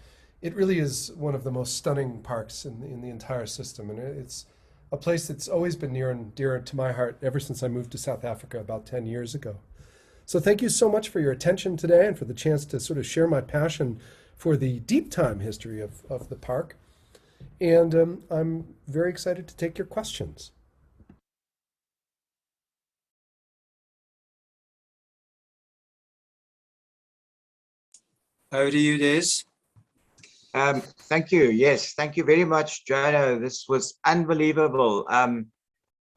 It really is one of the most stunning parks in the entire system, and it's a place that's always been near and dear to my heart ever since I moved to South Africa about 10 years ago. So thank you so much for your attention today and for the chance to sort of share my passion for the deep time history of the park. And I'm very excited to take your questions. Over to you, Des. Thank you. Yes, thank you very much, Jono. This was unbelievable. Yeah,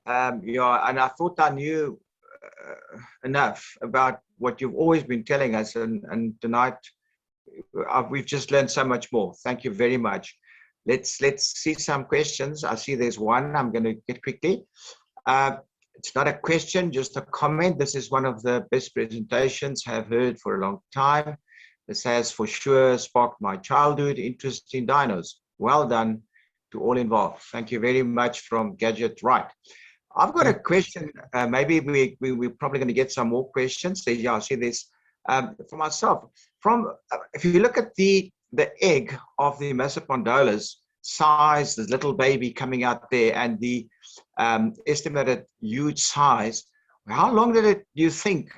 and I thought I knew enough about what you've always been telling us, and tonight we've just learned so much more. Thank you very much. Let's see some questions. I see there's one. I'm going to get quickly. It's not a question, just a comment. This is one of the best presentations I've heard for a long time. This has for sure sparked my childhood interest in dinos. Well done. to all involved. Thank you very much from Gadget Right. I've got a question. Maybe we're probably going to get some more questions. Yeah, I see this for myself. If you look at the egg of the Massospondylus size, the little baby coming out there, and the estimated huge size, how long did it, do you think,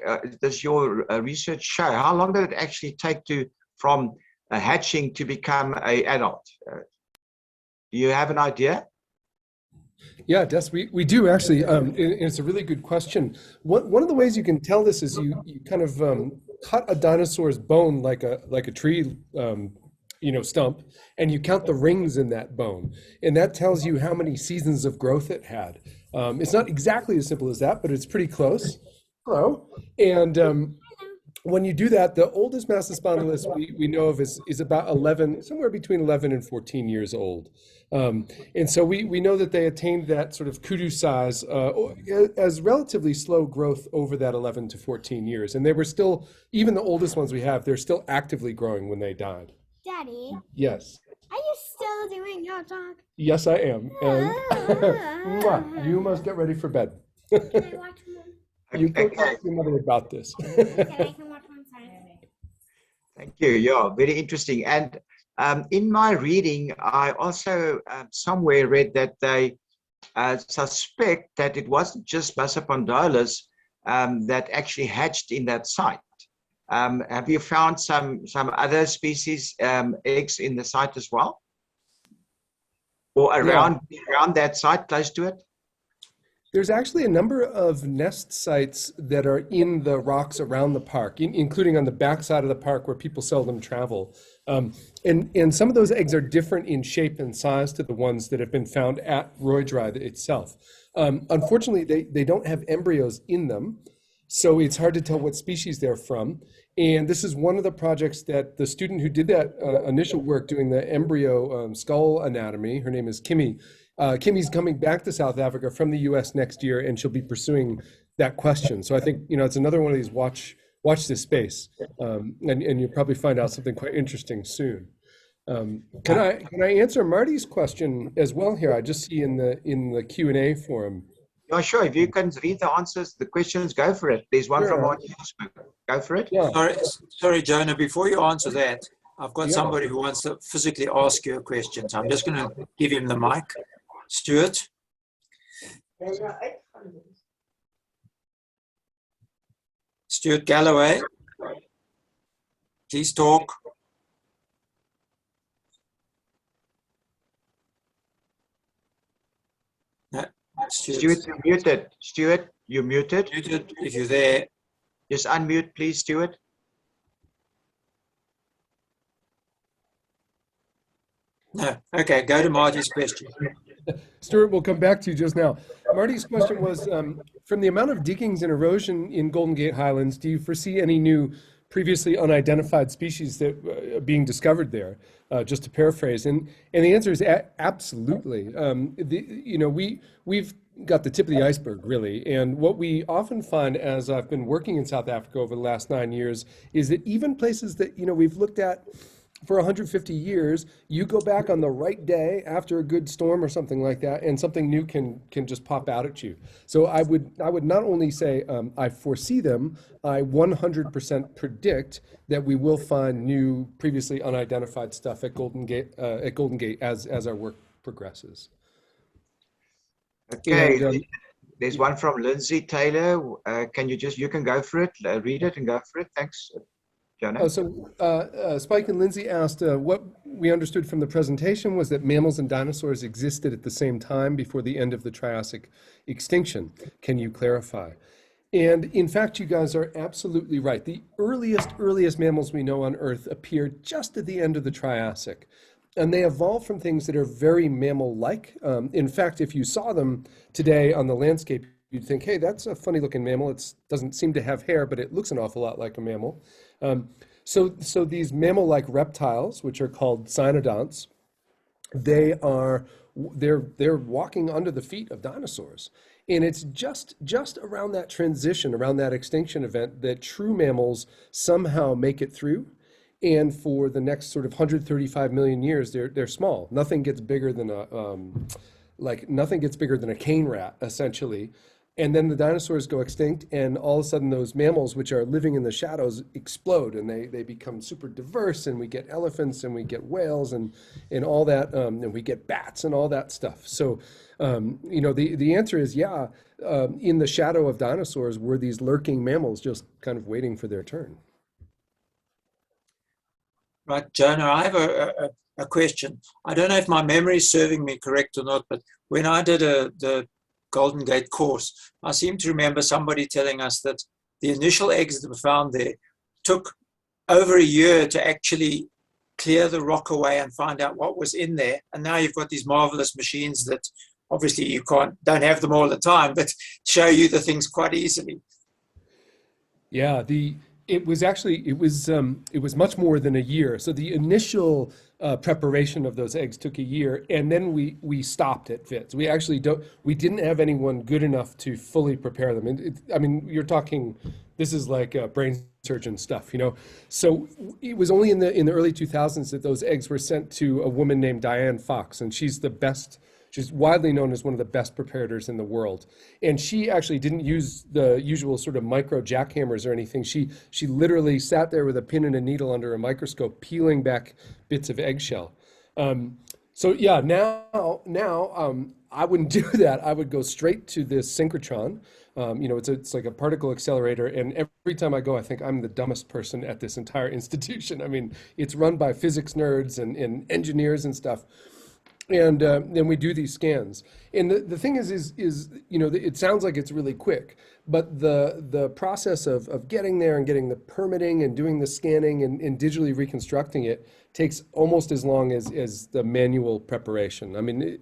does your research show, how long did it actually take from hatching to become an adult? Do you have an idea? Yeah, Des, we do actually. It's a really good question. One of the ways you can tell this is you kind of cut a dinosaur's bone like a tree, stump, and you count the rings in that bone, and that tells you how many seasons of growth it had. It's not exactly as simple as that, but it's pretty close. Hello, and when you do that, the oldest Massospondylus we know of is about 11, somewhere between 11 and 14 years old. And so we know that they attained that sort of kudu size as relatively slow growth over that 11 to 14 years. And they were still, even the oldest ones we have, they're still actively growing when they died. Daddy? Yes. Are you still doing your talk? Yes, I am. And you must get ready for bed. Can I watch one? You go talk to your mother about this. Okay, I can watch one side. Thank you. Yeah, very interesting. And in my reading, I also somewhere read that they suspect that it wasn't just Massospondylus that actually hatched in that site. Have you found some other species eggs in the site as well, or around that site, close to it? There's actually a number of nest sites that are in the rocks around the park, including on the backside of the park where people seldom travel. And some of those eggs are different in shape and size to the ones that have been found at Roydride itself. Unfortunately, they don't have embryos in them, so it's hard to tell what species they're from. And this is one of the projects that the student who did that initial work doing the embryo skull anatomy, her name is Kimmy. Kimmy's coming back to South Africa from the US next year, and she'll be pursuing that question. So I think, it's another one of these watch this space, and you'll probably find out something quite interesting soon. Can I answer Marty's question as well here? I just see in the Q&A forum. Yeah, sure. If you can read the answers, the questions, go for it. There's one from Marty. Go for it. Yeah. Sorry, Jonah, before you answer that, I've got somebody who wants to physically ask you a question. So I'm just going to give him the mic. Stuart? Stuart Galloway, please talk. No, Stuart, you're muted. Stuart, you're muted. Muted if you're there. Just unmute, please, Stuart. No. Okay, go to Marty's question. Stuart, we'll come back to you just now. Marty's question was, from the amount of diggings and erosion in Golden Gate Highlands, do you foresee any new previously unidentified species that being discovered there? Just to paraphrase, and the answer is absolutely. We've got the tip of the iceberg, really, and what we often find as I've been working in South Africa over the last 9 years is that even places that we've looked at for 150 years, you go back on the right day after a good storm or something like that, and something new can just pop out at you. So I would not only say I foresee them, I 100% predict that we will find new, previously unidentified stuff at Golden Gate as our work progresses. Okay, and, there's one from Lindsay Taylor. You can go for it, read it and go for it. Thanks. Spike and Lindsay asked, what we understood from the presentation was that mammals and dinosaurs existed at the same time before the end of the Triassic extinction. Can you clarify? And in fact, you guys are absolutely right. The earliest mammals we know on Earth appeared just at the end of the Triassic. And they evolved from things that are very mammal-like. In fact, if you saw them today on the landscape, you'd think, hey, that's a funny looking mammal. It doesn't seem to have hair, but it looks an awful lot like a mammal. So these mammal-like reptiles, which are called cynodonts, they're walking under the feet of dinosaurs. And it's just around that transition, around that extinction event, that true mammals somehow make it through. And for the next sort of 135 million years, they're small. Nothing gets bigger than nothing gets bigger than a cane rat, essentially. And then the dinosaurs go extinct, and all of a sudden those mammals, which are living in the shadows, explode, and they become super diverse, and we get elephants, and we get whales, and all that, and we get bats, and all that stuff. So, the answer is yeah. In the shadow of dinosaurs were these lurking mammals just kind of waiting for their turn. Right, Jonah, I have a question. I don't know if my memory is serving me correct or not, but when I did the Golden Gate course, I seem to remember somebody telling us that the initial eggs that were found there took over a year to actually clear the rock away and find out what was in there. And now you've got these marvelous machines that obviously you don't have them all the time, but show you the things quite easily. Yeah, it was much more than a year. So the initial preparation of those eggs took a year, and then we stopped at FITS. We didn't have anyone good enough to fully prepare them. And you're talking, this is like brain surgeon stuff, So it was only in the early 2000s that those eggs were sent to a woman named Diane Fox, and she's the best. She's widely known as one of the best preparators in the world. And she actually didn't use the usual sort of micro jackhammers or anything. She literally sat there with a pin and a needle under a microscope, peeling back bits of eggshell. So yeah, now I wouldn't do that. I would go straight to this synchrotron. It's like a particle accelerator. And every time I go, I think I'm the dumbest person at this entire institution. It's run by physics nerds and engineers and stuff. And then we do these scans. And the thing is, it sounds like it's really quick, but the process of getting there and getting the permitting and doing the scanning and digitally reconstructing it takes almost as long as the manual preparation.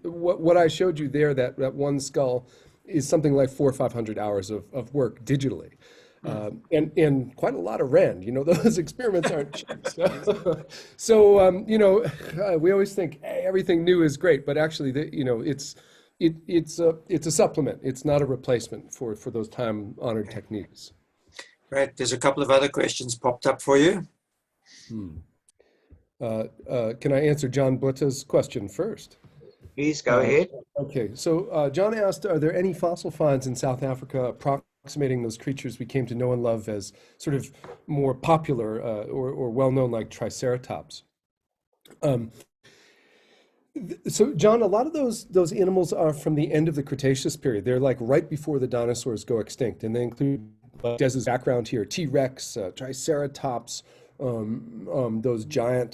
What I showed you there, that one skull, is something like 400 or 500 hours of work digitally. And quite a lot of rand. Those experiments aren't cheap. So we always think, hey, everything new is great, but actually, it's a supplement. It's not a replacement for those time-honored techniques. Right. There's a couple of other questions popped up for you. Can I answer John Butta's question first? Please go ahead. Okay. So John asked, are there any fossil finds in South Africa approximating those creatures we came to know and love as sort of more popular or well-known, like Triceratops? So John, a lot of those animals are from the end of the Cretaceous period. They're like right before the dinosaurs go extinct, and they include Des's background here: T-Rex, Triceratops, those giant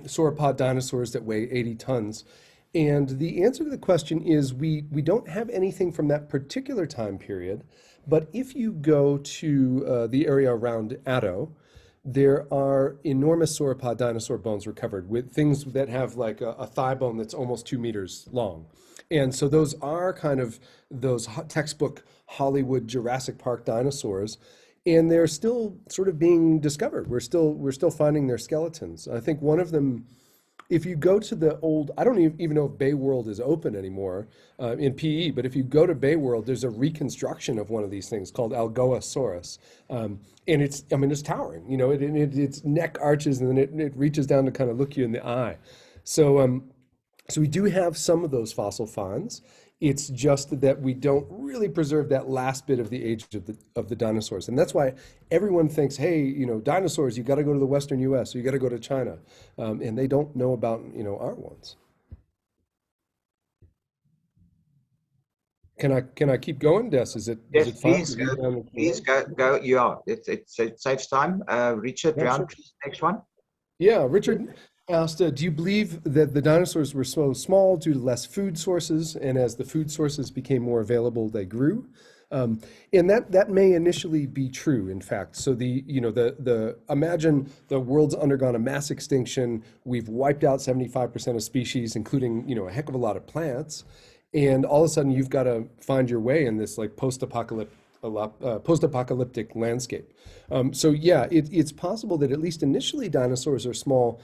sauropod dinosaurs that weigh 80 tons. And the answer to the question is we don't have anything from that particular time period, but if you go to the area around Addo, there are enormous sauropod dinosaur bones recovered with things that have like a thigh bone that's almost 2 meters long. And so those are kind of those textbook Hollywood Jurassic Park dinosaurs, and they're still sort of being discovered. We're still finding their skeletons. I think one of them, if you go to the old, I don't even know if Bay World is open anymore in PE, but if you go to Bay World, there's a reconstruction of one of these things called Algoasaurus. And it's towering, its neck arches and then it reaches down to kind of look you in the eye. So we do have some of those fossil finds. It's just that we don't really preserve that last bit of the age of the dinosaurs. And that's why everyone thinks, hey, dinosaurs, you got to go to the Western US, or you got to go to China. And they don't know about, our ones. Can I keep going, Des? Is it fine? Please go. You are. It saves time. Richard, Yeah, round, sure. next one. Yeah, Richard asked, do you believe that the dinosaurs were so small due to less food sources, and as the food sources became more available, they grew? And that may initially be true, in fact. So imagine the world's undergone a mass extinction. We've wiped out 75% of species, including, a heck of a lot of plants. And all of a sudden you've got to find your way in this like post-apocalyptic post-apocalyptic landscape. So yeah, it's possible that at least initially dinosaurs are small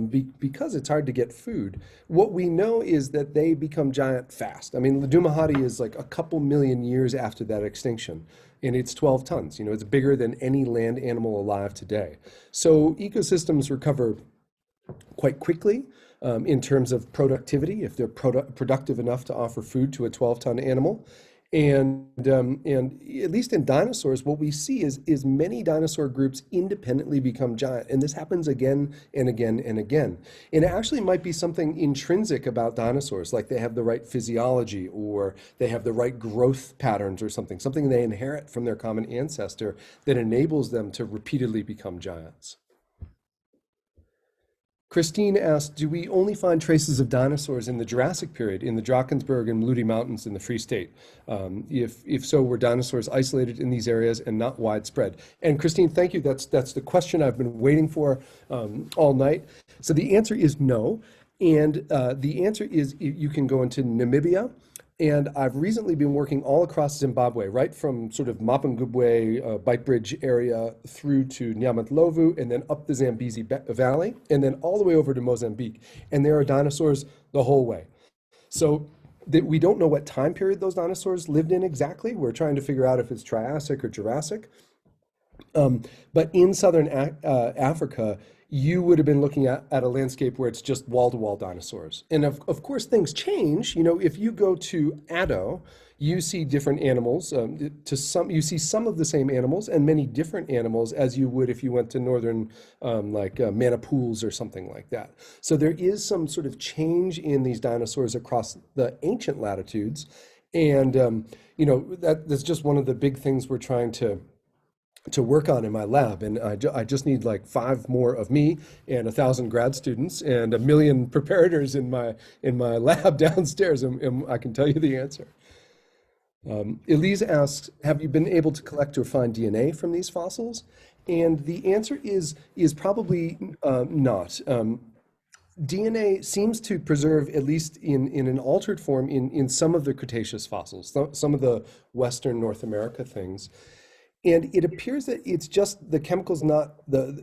because it's hard to get food. What we know is that they become giant fast. I mean, Ledumahati is like a couple million years after that extinction, and it's 12 tons. You know, it's bigger than any land animal alive today. So ecosystems recover quite quickly in terms of productivity, if they're productive enough to offer food to a 12-ton animal. And at least in dinosaurs, what we see is many dinosaur groups independently become giant. And this happens again and again and again. And it actually might be something intrinsic about dinosaurs, like they have the right physiology or they have the right growth patterns or something they inherit from their common ancestor that enables them to repeatedly become giants. Christine asked, do we only find traces of dinosaurs in the Jurassic period in the Drakensberg and Mludi Mountains in the Free State? If so, were dinosaurs isolated in these areas and not widespread? And Christine, thank you. That's the question I've been waiting for all night. So the answer is no. And the answer is you can go into Namibia. And I've recently been working all across Zimbabwe, right from sort of Mapungubwe, Beitbridge area through to Nyamatlovu, and then up the Zambezi Valley, and then all the way over to Mozambique. And there are dinosaurs the whole way. So we don't know what time period those dinosaurs lived in exactly. We're trying to figure out if it's Triassic or Jurassic. But in southern Africa, you would have been looking at a landscape where it's just wall-to-wall dinosaurs. And of course, things change. You know, if you go to Addo, you see different animals. You see some of the same animals and many different animals as you would if you went to northern, Manipools or something like that. So there is some sort of change in these dinosaurs across the ancient latitudes. And, you know, that's just one of the big things we're trying to work on in my lab. And I just need like 5 more of me and 1,000 grad students and 1 million preparators in my lab downstairs, and I can tell you the answer. Elise asks, have you been able to collect or find DNA from these fossils? And the answer is probably not. DNA seems to preserve, at least in an altered form, in some of the Cretaceous fossils, some of the Western North America things. And it appears that it's just the chemical's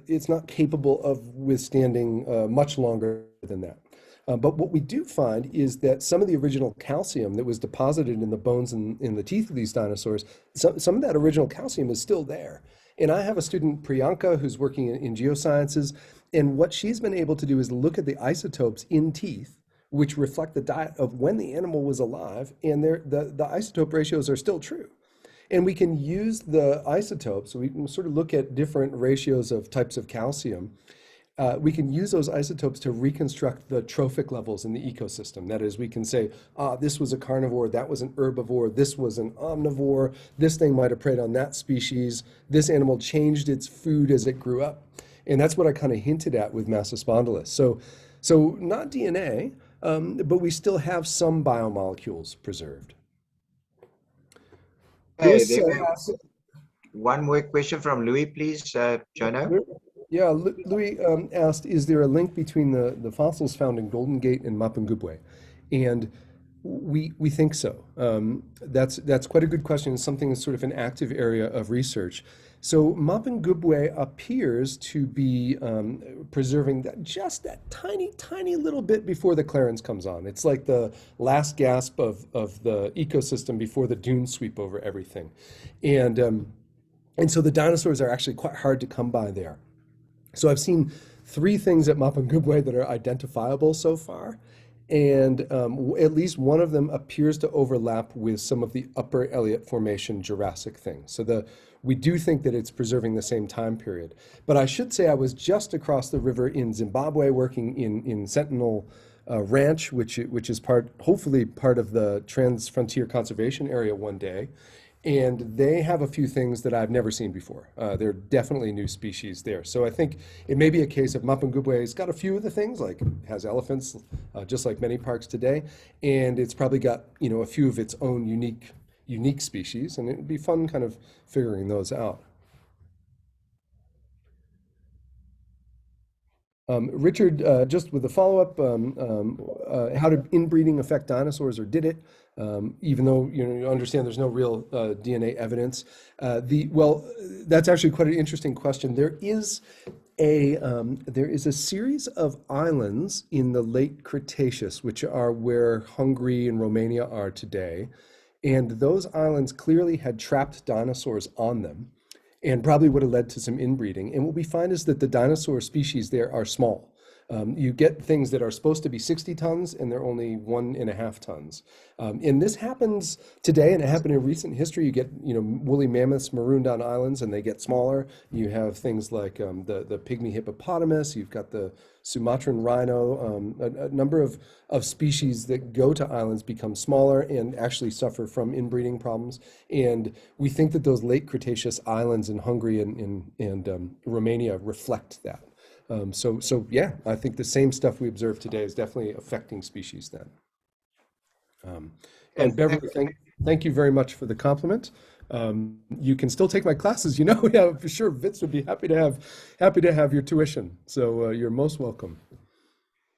it's not capable of withstanding much longer than that. But what we do find is that some of the original calcium that was deposited in the bones and in the teeth of these dinosaurs, some of that original calcium is still there. And I have a student, Priyanka, who's working in geosciences, and what she's been able to do is look at the isotopes in teeth, which reflect the diet of when the animal was alive, and the isotope ratios are still true. And we can use the isotopes, so we can sort of look at different ratios of types of calcium. We can use those isotopes to reconstruct the trophic levels in the ecosystem. That is, we can say, this was a carnivore, that was an herbivore, this was an omnivore, this thing might have preyed on that species, this animal changed its food as it grew up. And that's what I kind of hinted at with Massospondylus. So not DNA, but we still have some biomolecules preserved. Hey, one more question from Louis, please, Jono. Yeah, Louis asked, is there a link between the fossils found in Golden Gate and Mapungubwe? And we think so. That's quite a good question. It's something that's sort of an active area of research. So Mapungubwe appears to be preserving just that tiny, tiny little bit before the clearance comes on. It's like the last gasp of the ecosystem before the dunes sweep over everything. And so the dinosaurs are actually quite hard to come by there. So I've seen 3 things at Mapungubwe that are identifiable so far. And at least one of them appears to overlap with some of the upper Elliot Formation Jurassic things. So we do think that it's preserving the same time period. But I should say I was just across the river in Zimbabwe working in Sentinel Ranch, which is hopefully part of the Trans-Frontier Conservation Area one day. And they have a few things that I've never seen before. There are definitely new species there. So I think it may be a case of Mapungubwe's got a few of the things, like it has elephants, just like many parks today. And it's probably got, a few of its own unique species. And it'd be fun kind of figuring those out. Richard, just with a follow-up, how did inbreeding affect dinosaurs, or did it? Even though you understand there's no real DNA evidence. Well, that's actually quite an interesting question. There is a series of islands in the late Cretaceous, which are where Hungary and Romania are today, and those islands clearly had trapped dinosaurs on them, and probably would have led to some inbreeding. And what we find is that the dinosaur species there are small. You get things that are supposed to be 60 tons and they're only 1.5 tons. And this happens today, and it happened in recent history. You get, woolly mammoths marooned on islands and they get smaller. You have things like the pygmy hippopotamus. You've got the Sumatran rhino. A number of species that go to islands become smaller and actually suffer from inbreeding problems. And we think that those late Cretaceous islands in Hungary and Romania reflect that. So yeah, I think the same stuff we observe today is definitely affecting species then. And Beverly, thank you very much for the compliment. You can still take my classes, yeah, for sure. Vitz would be happy to have your tuition. So you're most welcome.